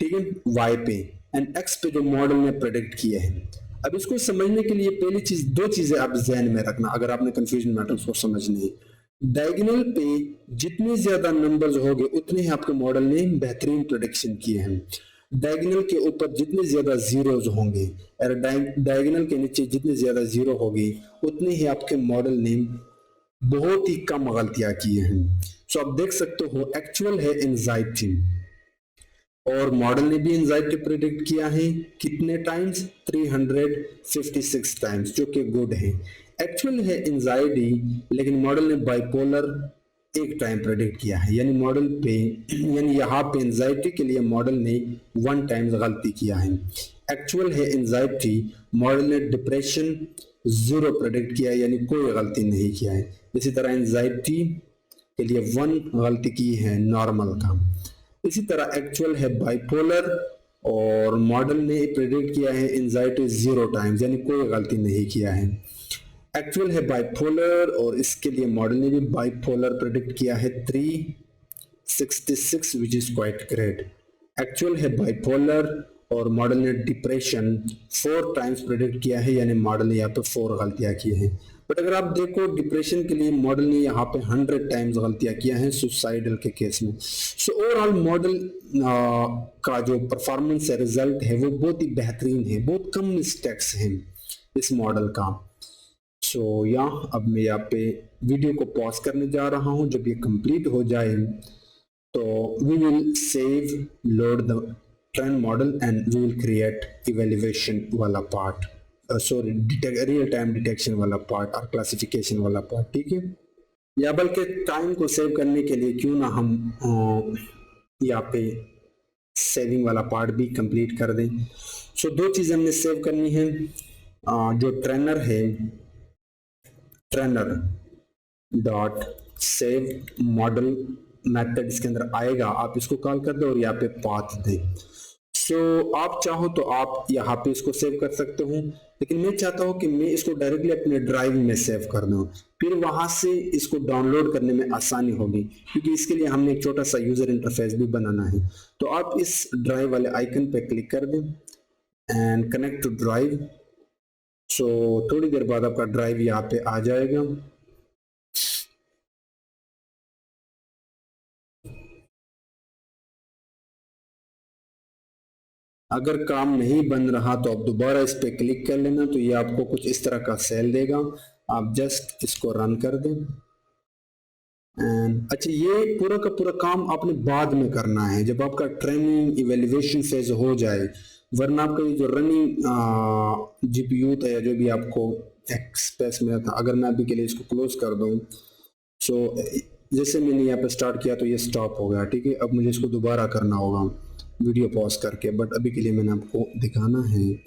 ठीक है, वाई पे, एंड एक्स पे जो मॉडल ने प्रेडिक्ट किए हैं। अब इसको समझने के लिए पहली चीज, दो चीजें आप जहन में रखना अगर आपने कंफ्यूजन मैट्रिक्स को समझनी है। डायगोनल पे जितने ज्यादा नंबर्स होंगे उतने ही आपके मॉडल ने बेहतरीन प्रेडिक्शन किए हैं। डायगोनल के ऊपर जितने ज्यादा जीरोज होंगे और डायगोनल के नीचे जितने ज्यादा जीरो होगी, उतने ही आपके मॉडल ने बहुत ही कम गलतियां की हैं। सो आप देख सकते हो एक्चुअल है एंजाइटी, और मॉडल ने भी एंजाइटी प्रेडिक्ट किया है कितने टाइम्स, 356 टाइम्स, जो कि गुड है। एक्चुअल है एंजाइटी, लेकिन मॉडल ने बाइपोलर एक टाइम प्रेडिक्ट किया है, यानी मॉडल पे, यानी यहाँ पे एंजाइटी के लिए मॉडल ने 1 टाइम्स गलती किया है। एक्चुअल है एंजाइटी, मॉडल ने डिप्रेशन 0 प्रेडिक्ट किया है, यानी कोई गलती नहीं किया है। इसी तरह एंजाइटी के लिए 1 गलती की है नॉर्मल का। इसी तरह एक्चुअल है बाइपोलर, और मॉडल ने प्रेडिक्ट किया है एंजाइटी 0 टाइम्स, यानी कोई गलती नहीं किया है। एक्चुअल है बाइपोलर, और इसके लिए मॉडल ने भी बाइपोलर प्रेडिक्ट किया है 366 विच इज क्वाइट ग्रेट। एक्चुअल है बाइपोलर, और मॉडल ने डिप्रेशन 4 टाइम्स प्रेडिक्ट किया है, यानी मॉडल ने यहाँ पे 4 गलतियां की हैं। बट अगर आप देखो डिप्रेशन के लिए मॉडल ने यहाँ पे 100 टाइम्स गलतियां किया हैं सुसाइडल के केस में। सो ओवरऑल मॉडल का जो परफॉर्मेंस है, रिजल्ट है, वो बहुत ही बेहतरीन है, बहुत कम मिस्टेक्स हैं इस मॉडल का। सो यहाँ अब मैं यहाँ पे वीडियो को पॉज करने जा रहा हूँ। जब ये कंप्लीट हो जाए तो we will save, load the trained model and we will create evaluation वाला part, sorry real time detection वाला पार्ट और क्लासिफिकेशन वाला पार्ट, ठीक है। या बल्कि टाइम को सेव करने के लिए क्यों ना हम यहाँ पे सेविंग वाला पार्ट भी कंप्लीट कर दें। सो 2 चीजें हमने सेव करनी है। जो ट्रेनर है, trainer dot save model method इसके अंदर आएगा, आप इसको कॉल कर दो और यहाँ पे पाथ दें। सो आप चाहो तो आप यहाँ पे इसको सेव कर सकते हो, लेकिन मैं चाहता हूँ कि मैं इसको डायरेक्टली अपने ड्राइव में सेव कर दूँ, फिर वहां से इसको डाउनलोड करने में आसानी होगी, क्योंकि इसके लिए हमने एक छोटा सा यूजर इंटरफेस भी बनाना है। तो आप इस ड्राइव वाले आइकन पे क्लिक कर दें एंड कनेक्ट टू ड्राइव। सो थोड़ी देर बाद आपका ड्राइव यहाँ पे आ जाएगा। अगर काम नहीं बन रहा तो आप दोबारा इस पे क्लिक कर लेना, तो ये आपको कुछ इस तरह का सेल देगा, आप जस्ट इसको रन कर दें। एंड अच्छा, ये पूरा का पूरा काम आपने बाद में करना है, जब आपका ट्रेनिंग इवेल्युएशन फेज हो जाए, वरना आपका ये जो रनिंग जीपीयू था या जो भी आपको एक्सप्रेस में था, अगर मैं अभी के लिए इसको क्लोज कर दूं, सो जैसे मैंने यहाँ पे स्टार्ट किया तो ये स्टॉप हो गया, ठीक है। अब मुझे इसको दोबारा करना होगा वीडियो पॉज करके, बट अभी के लिए मैंने आपको दिखाना है।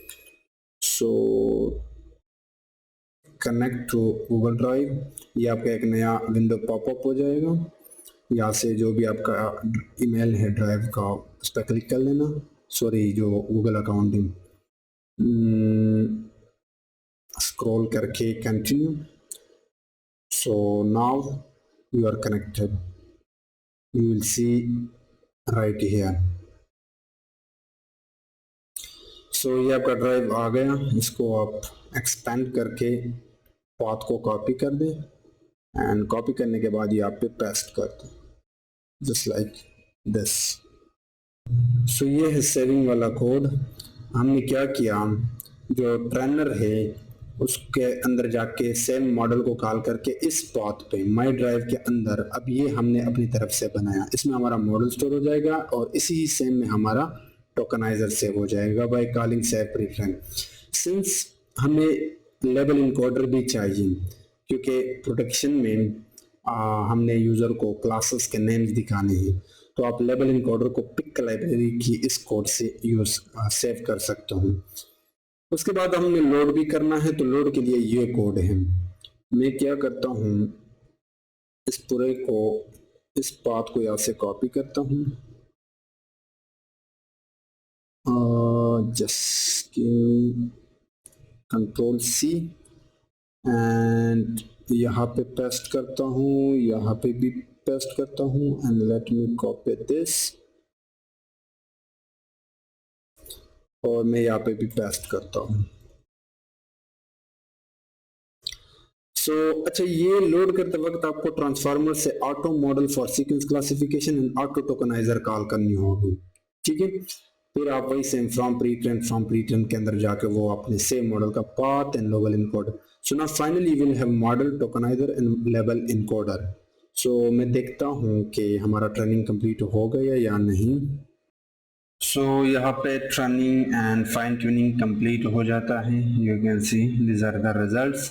So connect to Google Drive, ये आपका एक नया विंडो पॉपअप हो जाएगा। यहाँ से जो भी आपका ईमेल है ड्राइव का, उस पर क्लिक कर लेना, सॉरी जो गूगल अकाउंट है, स्क्रॉल करके continue. So now you are connected, you will see right here. So ये आपका ड्राइव आ गया, इसको आप एक्सपेंड करके पाथ को कॉपी कर दें एंड कॉपी करने के बाद ये आप पे पेस्ट कर दें जस्ट लाइक दिस। सो ये है सेविंग वाला कोड। हमने क्या किया, जो ट्रेनर है उसके अंदर जाके सेम मॉडल को कॉल करके इस पाथ पे माई ड्राइव के अंदर अब ये हमने अपनी तरफ से बनाया, इसमें हमारा मॉडल स्टोर हो जाएगा और इसी सेम में हमारा टोकनाइजर सेव हो जाएगा बाय कॉलिंग सेव प्रीफ्रेंड। सिंस हमें लेबल इनकोडर भी चाहिए क्योंकि प्रोटेक्शन में हमने यूजर को क्लासेस के नेम्स दिखाने हैं, तो आप लेबल इनकोडर को पिक लाइब्रेरी की इस कोड से यूज सेव कर सकते हो। उसके बाद हमने लोड भी करना है, तो लोड के लिए ये कोड है। मैं क्या करता हूँ, इस पूरे को इस पाथ को यहाँ से कॉपी करता हूँ, जस्ट कंट्रोल सी एंड यहाँ पे पेस्ट करता हूँ, यहाँ पे भी पेस्ट करता हूँ and let me copy this और मैं यहाँ पे भी पेस्ट करता हूँ। अच्छा, ये लोड करते वक्त आपको ट्रांसफार्मर से auto model for sequence classification and auto tokenizer call करनी होगी, ठीक है। फिर आप वही सेम फ्रॉम प्रीट्रेन के अंदर जाके वो अपने सेम मॉडल का path and label encoder. So now finally will have model tokenizer and label encoder. So मैं देखता हूँ कि हमारा ट्रेनिंग कंप्लीट हो गया या नहीं। सो यहाँ पे training and fine tuning complete हो जाता है। You can see this are the results.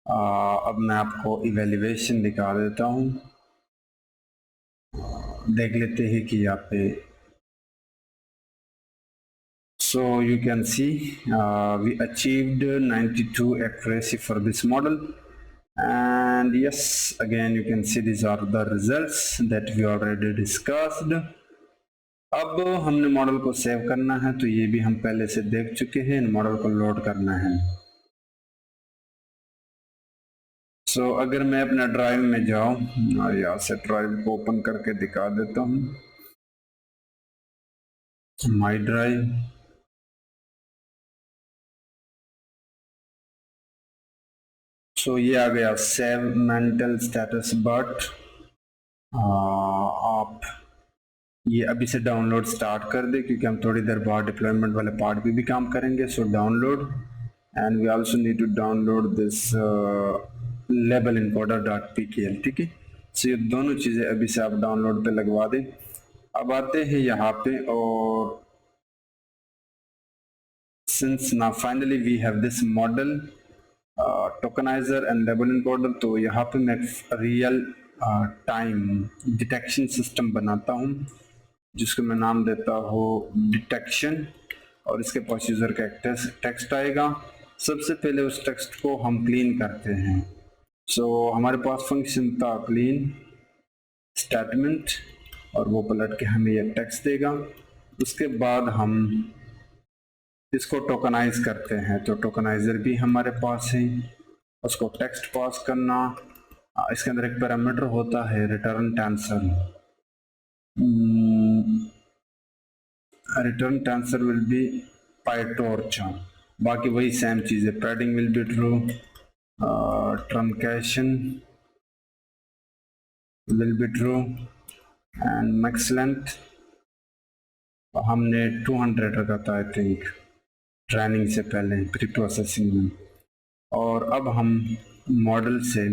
अब मैं आपको इवेल्युएशन दिखा देता हूँ, देख लेते हैं कि यहाँ पे। So you can see we achieved 92 accuracy for this model, and yes, again you can see these are the results that we already discussed. अब हमने मॉडल को सेव करना है, तो ये भी हम पहले से देख चुके हैं। मॉडल को लोड करना है। सो अगर मैं अपना ड्राइव में जाऊं और यहाँ से ड्राइव को ओपन करके दिखा देता हूँ, माई ड्राइव। सो ये आ गया सेव मेंटल स्टेटस, बट आप ये अभी से डाउनलोड स्टार्ट कर दे क्योंकि हम थोड़ी देर बाद डिप्लॉयमेंट वाले पार्ट पे भी काम करेंगे। So download and we also need to download this label encoder.pkl, ठीक है। सो ये दोनों चीज़ें अभी से आप डाउनलोड पे लगवा दें। अब आते हैं यहाँ पे, और सिंस ना finally we have this model tokenizer and label encoder, तो यहाँ पे मैं रियल टाइम डिटेक्शन सिस्टम बनाता हूँ जिसको मैं नाम देता हूँ डिटेक्शन, और इसके पास यूजर का एक टेक्स्ट आएगा। सबसे पहले उस टेक्स्ट को हम क्लीन करते हैं। सो हमारे पास फंक्शन था क्लीन स्टेटमेंट, और वो पलट के हमें ये टेक्स्ट देगा। उसके बाद हम इसको टोकनाइज करते हैं, तो टोकनाइजर भी हमारे पास है। उसको टेक्स्ट पास करना, इसके अंदर एक पैरामीटर होता है return tensor. Return tensor will be PyTorch, बाकी वही सेम चीज़ है। Padding will be true, truncation will be true and max length हमने 200 रखा था आई थिंक ट्रेनिंग से पहले प्री प्रोसेसिंग में। और अब हम मॉडल से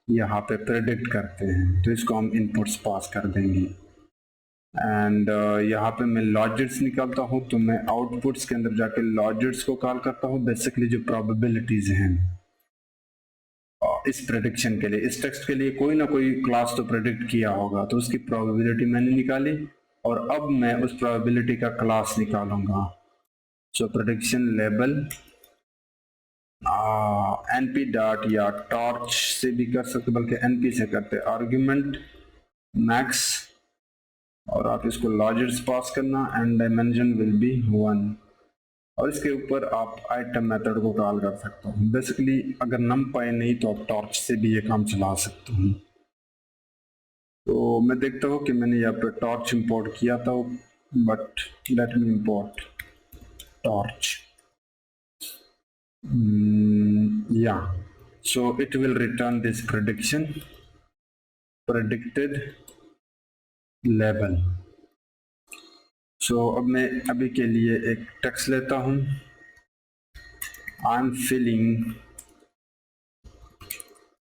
यहाँ पे प्रेडिक्ट करते हैं, तो इसको हम इनपुट्स पास कर देंगे। एंड यहाँ पे मैं लॉजिट्स निकालता हूँ, तो मैं आउटपुट्स के अंदर जाके लॉजिट्स को कॉल करता हूँ। बेसिकली जो प्रोबेबिलिटीज हैं इस प्रेडिक्शन के लिए, इस टेक्स्ट के लिए कोई ना कोई क्लास तो प्रेडिक्ट किया होगा, तो उसकी प्रोबेबिलिटी मैंने निकाली और अब मैं उस प्रोबेबिलिटी का क्लास निकालूंगा। सो प्रेडिक्शन लेबल np डॉट या टॉर्च से भी कर सकते, बल्कि np से करते आर्ग्यूमेंट मैक्स, और आप इसको लॉजिट्स पास करना एंड डायमेंशन विल बी 1, और इसके ऊपर आप आइटम मेथड को कॉल कर सकते हो। बेसिकली अगर नम पाए नहीं तो आप टॉर्च से भी ये काम चला सकते हो। तो मैं देखता हूँ कि मैंने यहाँ पे टॉर्च इंपोर्ट किया था, but let me import torch. Yeah, so it will return this predicted label. So अब मैं अभी के लिए एक टेक्स्ट लेता हूँ. I'm feeling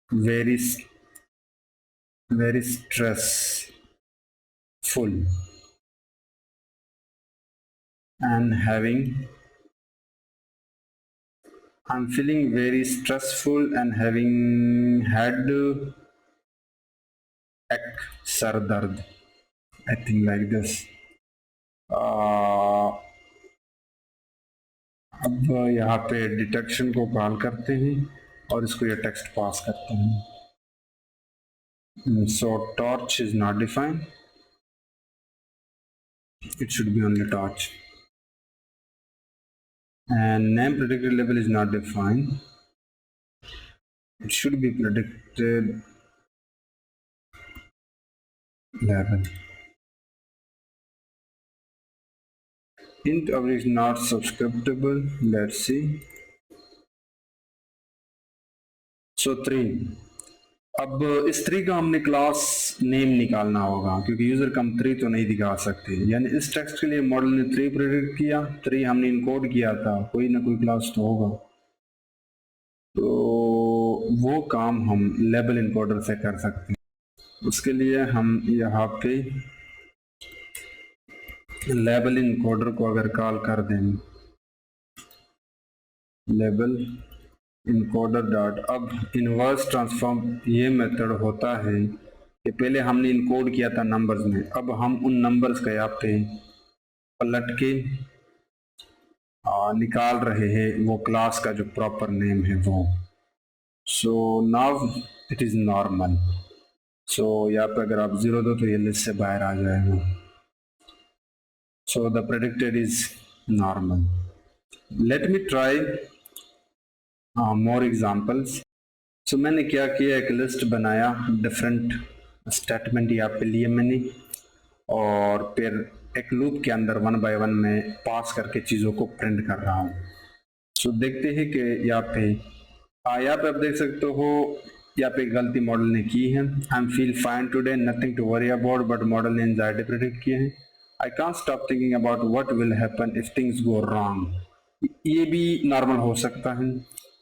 very stressful and I'm feeling very stressful and having had sir दर्द. I think like this. अब यहाँ पे डिटेक्शन को कॉल करते हैं और इसको ये टेक्स्ट पास करते हैं. So torch is not defined. It should be only torch. And name predicted label is not defined. It should be predicted label. Int is not subscriptable. Let's see. So 3. अब इस 3 का हमने क्लास नेम निकालना होगा क्योंकि user को हम 3 तो नहीं दिखा सकते. यानी इस टेक्स्ट के लिए मॉडल ने 3 प्रेडिक्ट किया, 3 हमने इनकोड किया था, कोई ना कोई क्लास तो होगा. तो वो काम हम लेबल इनकोडर से कर सकते हैं. उसके लिए हम यहाँ पे लेबल इनकोडर को अगर कॉल कर दें, लेबल इनकोडर डॉट, अब इनवर्स ट्रांसफॉर्म ये मेथड होता है कि पहले हमने इनकोड किया था नंबर्स में, अब हम उन नंबर्स का यहाँ पे पलट के निकाल रहे हैं वो क्लास का जो प्रॉपर नेम है वो. So now it is normal. So यहाँ पे अगर आप 0 दो तो ये लिस्ट से बाहर आ जाएगा. So the predicted is normal. Let me try more examples. So मैंने क्या किया, एक लिस्ट बनाया, डिफरेंट स्टेटमेंट यहाँ पे लिए मैंने, और फिर एक लूप के अंदर 1 बाय 1 में पास करके चीज़ों को प्रिंट कर रहा हूँ. सो देखते हैं कि यहाँ पे आप देख सकते हो यहाँ पे गलती मॉडल ने की है. I am feel fine today, nothing to worry about, but model ने एंजाइटी प्रेडिक्ट किए हैं. I can't stop thinking about what will happen if things go wrong. ये भी नॉर्मल हो सकता है.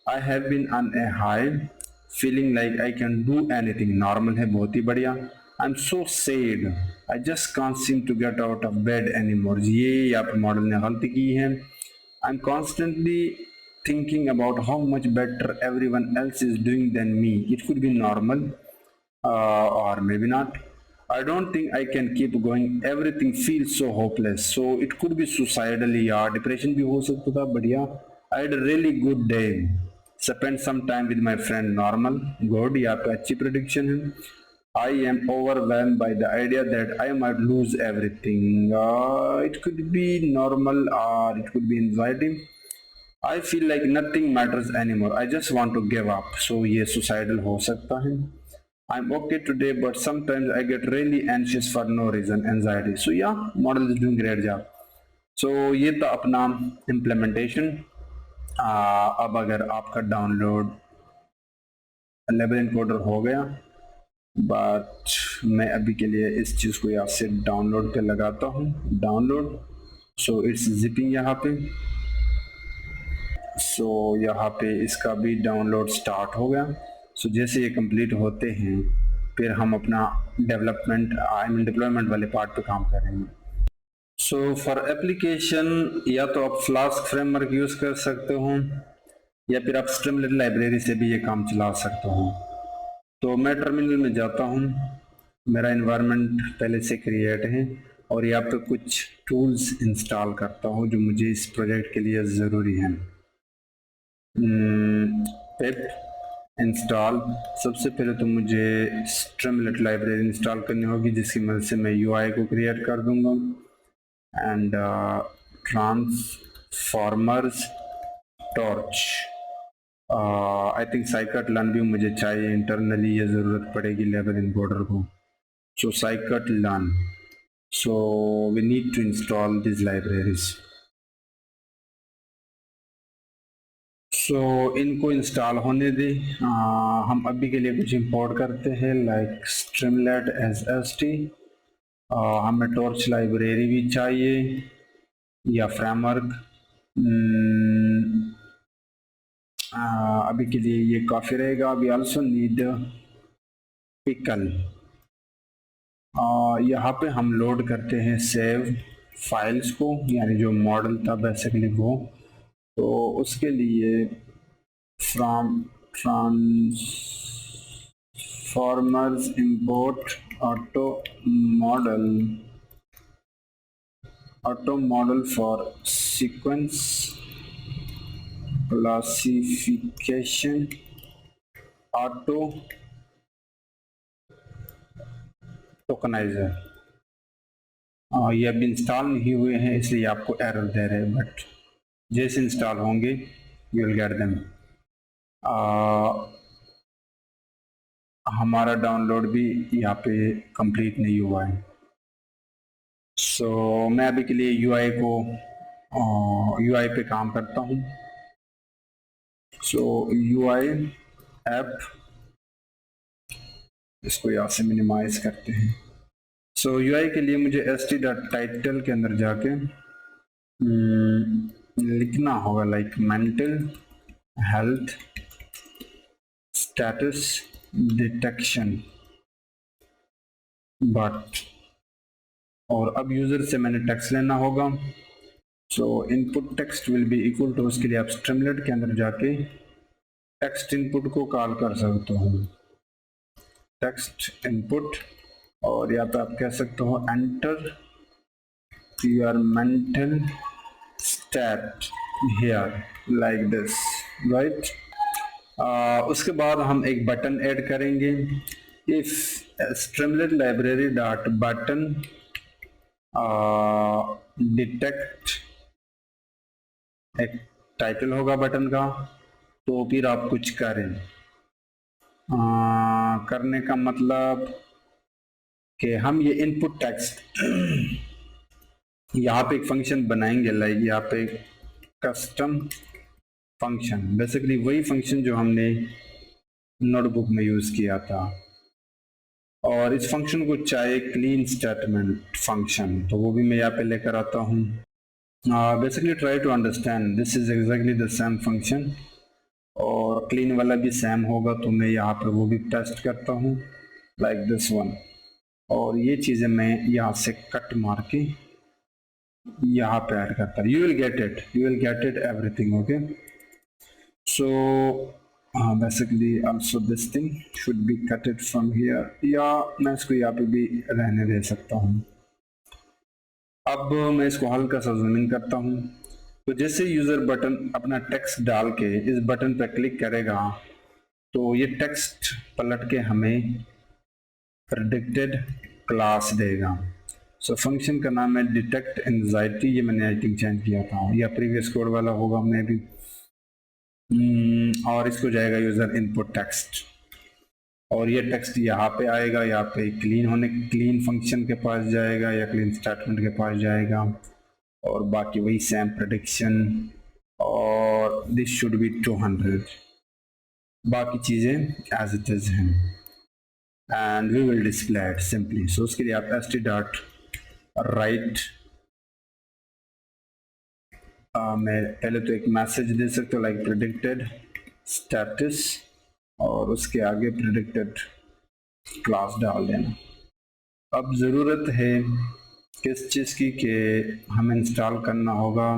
I have been on a high feeling like I can do anything. Normal है, बहुत ही बढ़िया. I am so sad, I just can't seem to get out of bed anymore. ये यहाँ पे मॉडल ने गलती की है. I am constantly thinking about how much better everyone else is doing than me. It could be normal or maybe not. I don't think I can keep going. Everything feels so hopeless. So it could be suicidal या depression भी हो सकता था. But yeah, I had a really good day. Spent some time with my friend. Normal, good. यहाँ पे अच्छी prediction है. I am overwhelmed by the idea that I might lose everything. It could be normal or it could be anxiety. I feel like nothing matters anymore. I just want to give up. So ये suicidal हो सकता है. I'm okay today, but sometimes I get really anxious for no reason. Anxiety. So yeah, model is doing great job. So ये था अपना implementation. अब अगर आपका डाउनलोड लेबल इनकोडर हो गया, बट मैं अभी के लिए इस चीज़ को यहाँ से डाउनलोड पे लगाता हूँ. डाउनलोड. सो इट्स जिपिंग यहाँ पे. सो यहाँ पे इसका भी डाउनलोड स्टार्ट हो गया. सो जैसे ये कंप्लीट होते हैं फिर हम अपना डेवलपमेंट आई मीन डिप्लॉयमेंट वाले पार्ट पे काम करेंगे. सो फॉर एप्लीकेशन या तो आप फ्लास्क फ्रेमवर्क यूज़ कर सकते हो या फिर आप स्ट्रीमलेट लाइब्रेरी से भी ये काम चला सकते हो. तो मैं टर्मिनल में जाता हूँ. मेरा इन्वायरमेंट पहले से क्रिएट है और यहाँ पे कुछ टूल्स इंस्टॉल करता हूँ जो मुझे इस प्रोजेक्ट के लिए ज़रूरी हैं. पिप इंस्टॉल. सबसे पहले तो मुझे स्ट्रीमलेट लाइब्रेरी इंस्टॉल करनी होगी जिसकी मदद से मैं यूआई को क्रिएट कर दूंगा. And transformers torch. I think scikit learn भी मुझे चाहिए इंटरनली, ये ज़रूरत पड़ेगी लेबल इनकोडर को. So scikit-learn. So we need to install these libraries. So इनको इंस्टॉल होने दे। हम अभी के लिए कुछ इंपोर्ट करते हैं लाइक स्ट्रीमलेट SST। हमें टॉर्च लाइब्रेरी भी चाहिए या फ्रेमवर्क। अभी के लिए ये काफ़ी रहेगा। We also need pickle. यहाँ पे हम लोड करते हैं सेव फाइल्स को, यानी जो मॉडल था बेसिकली वो। तो उसके लिए from transformers import auto model for sequence classification auto tokenizer. ये अभी इंस्टॉल नहीं हुए हैं इसलिए आपको एरर दे रहे हैं, बट जैसे इंस्टॉल होंगे यू विल गेट देम। हमारा डाउनलोड भी यहाँ पे कंप्लीट नहीं हुआ है। सो मैं अभी के लिए यूआई पे काम करता हूँ। सो यूआई ऐप, इसको यहाँ से मिनिमाइज करते हैं। सो यूआई के लिए मुझे st.title के अंदर जाके लिखना होगा like mental health status detection but, और अब यूजर से मैंने टेक्स्ट लेना होगा। So input text will be equal to, उसके लिए आप स्ट्रीमलेट के अंदर जाके टेक्स्ट इनपुट को कॉल कर सकते हो, टेक्स्ट इनपुट। और या तो आप कह सकते हो enter your mental state here like this, right. उसके बाद हम एक बटन ऐड करेंगे। If Streamlit library dot button detect, एक टाइटल होगा बटन का, तो फिर आप कुछ करें। करने का मतलब कि हम ये इनपुट टेक्स्ट यहाँ पे एक फंक्शन बनाएंगे, लाइक यहाँ पे कस्टम फंक्शन, बेसिकली वही फंक्शन जो हमने नोटबुक में यूज किया था। और इस फंक्शन को चाहे क्लीन स्टेटमेंट फंक्शन, तो वो भी मैं यहाँ पे लेकर आता हूँ। Basically try to understand this is exactly the same function, और क्लीन वाला भी सेम होगा, तो मैं यहाँ पे वो भी टेस्ट करता हूँ लाइक दिस वन। और ये चीज़ें मैं यहाँ से कट मार के यहाँ पे ऐड करता हूँ। You will get it everything, okay. So basically also this thing should be कटेड from here, या मैं इसको यहाँ पे भी रहने दे सकता हूँ। अब मैं इसको हल्का सा जूम इन करता हूँ। तो जैसे यूजर बटन अपना टेक्स्ट डाल के इस बटन पर क्लिक करेगा, तो ये टेक्स्ट पलट के हमें प्रेडिक्टेड क्लास देगा। सो फंक्शन का नाम है डिटेक्ट एंजाइटी, ये मैंने आई थिंक चेंज किया था, या प्रीवियस कोड वाला होगा मे भी। और इसको जाएगा यूजर इनपुट टेक्स्ट, और ये टेक्स्ट यहाँ पे आएगा, यहाँ पे क्लीन फंक्शन के पास जाएगा या क्लीन स्टेटमेंट के पास जाएगा, और बाकी वही सेम प्रेडिक्शन, और दिस शुड बी 200, बाकी चीज़ें एज इट इज हैं, and we will display it simply. So उसके लिए आप st.write, मैं पहले तो एक मैसेज दे सकते हो लाइक प्रेडिक्टेड स्टेटस, और उसके आगे प्रेडिक्टेड क्लास डाल देना। अब ज़रूरत है किस चीज़ की, कि हमें इंस्टॉल करना होगा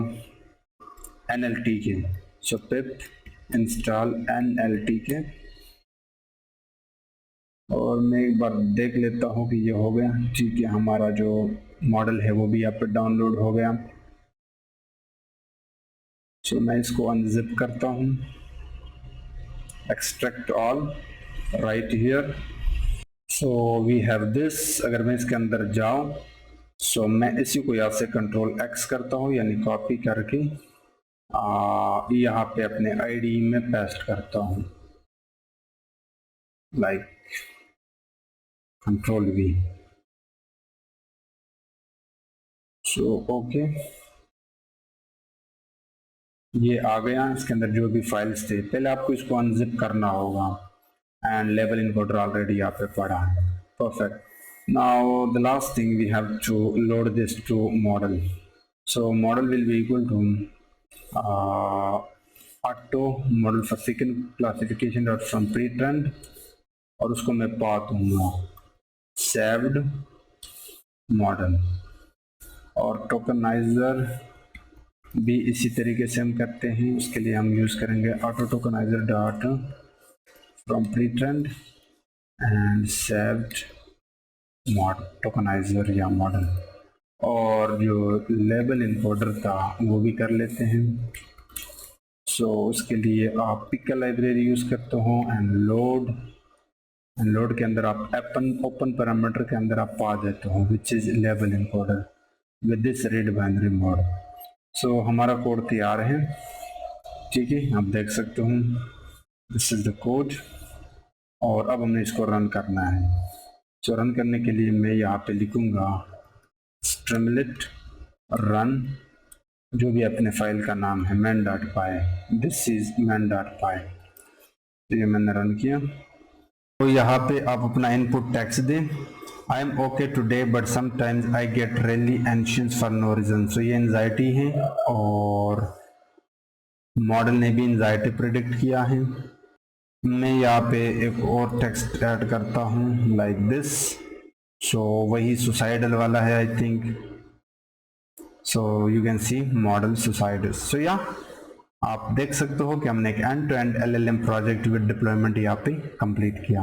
NLT के। सो पिप इंस्टॉल NLT के, और मैं एक बार देख लेता हूँ कि ये हो गया। ठीक है, हमारा जो मॉडल है वो भी यहाँ पर डाउनलोड हो गया। सो मैं इसको अनजिप करता हूँ, extract all, right here. So we have this. अगर मैं इसके अंदर जाऊँ, सो मैं इसी को यहाँ से Ctrl+X करता हूँ, यानी कॉपी करके यहाँ पे अपने IDE में पेस्ट करता हूँ, लाइक Ctrl+V। सो ओके, ये आ गया। इसके अंदर जो भी फाइल्स थे, पहले आपको इसको अनजिप करना होगा एंड लेवल इनकोडर ऑलरेडी यहाँ पे पड़ा है। Perfect. Now the last thing we have to load this to model. So model will be equal to auto model for sequence classification dot from pre trend, और उसको मैं path दूंगा saved model, और tokeniser भी इसी तरीके से हम करते हैं। उसके लिए हम यूज़ करेंगे auto tokenizer dot from pre trained and saved model tokenizer या मॉडल, और जो लेबल इनकोडर था वो भी कर लेते हैं। सो उसके लिए आप पिकल लाइब्रेरी यूज़ करते हो एंड लोड के अंदर आप ओपन पैरामीटर के अंदर आप पा देते हो which is label encoder with this read binary mode. So हमारा कोड तैयार है, ठीक है, आप देख सकते हो दिस इज द कोड। और अब हमें इसको रन करना है। सो रन करने के लिए मैं यहाँ पे लिखूंगा स्ट्रीमलेट रन, जो भी अपने फाइल का नाम है main.py, दिस इज main.py। तो ये मैंने रन किया। तो यहाँ पे आप अपना इनपुट टेक्स्ट दें, I am okay today but sometimes I get really anxious for no reason. So ये एंजाइटी है और मॉडल ने भी एंजाइटी प्रिडिक्ट किया है। मैं यहाँ पे एक और टेक्स्ट ऐड करता हूँ लाइक दिस। सो वही सुसाइडल वाला है I think. So you can see model suicide. So या आप देख सकते हो कि हमने एक end to end LLM project with deployment यहाँ पे कंप्लीट किया।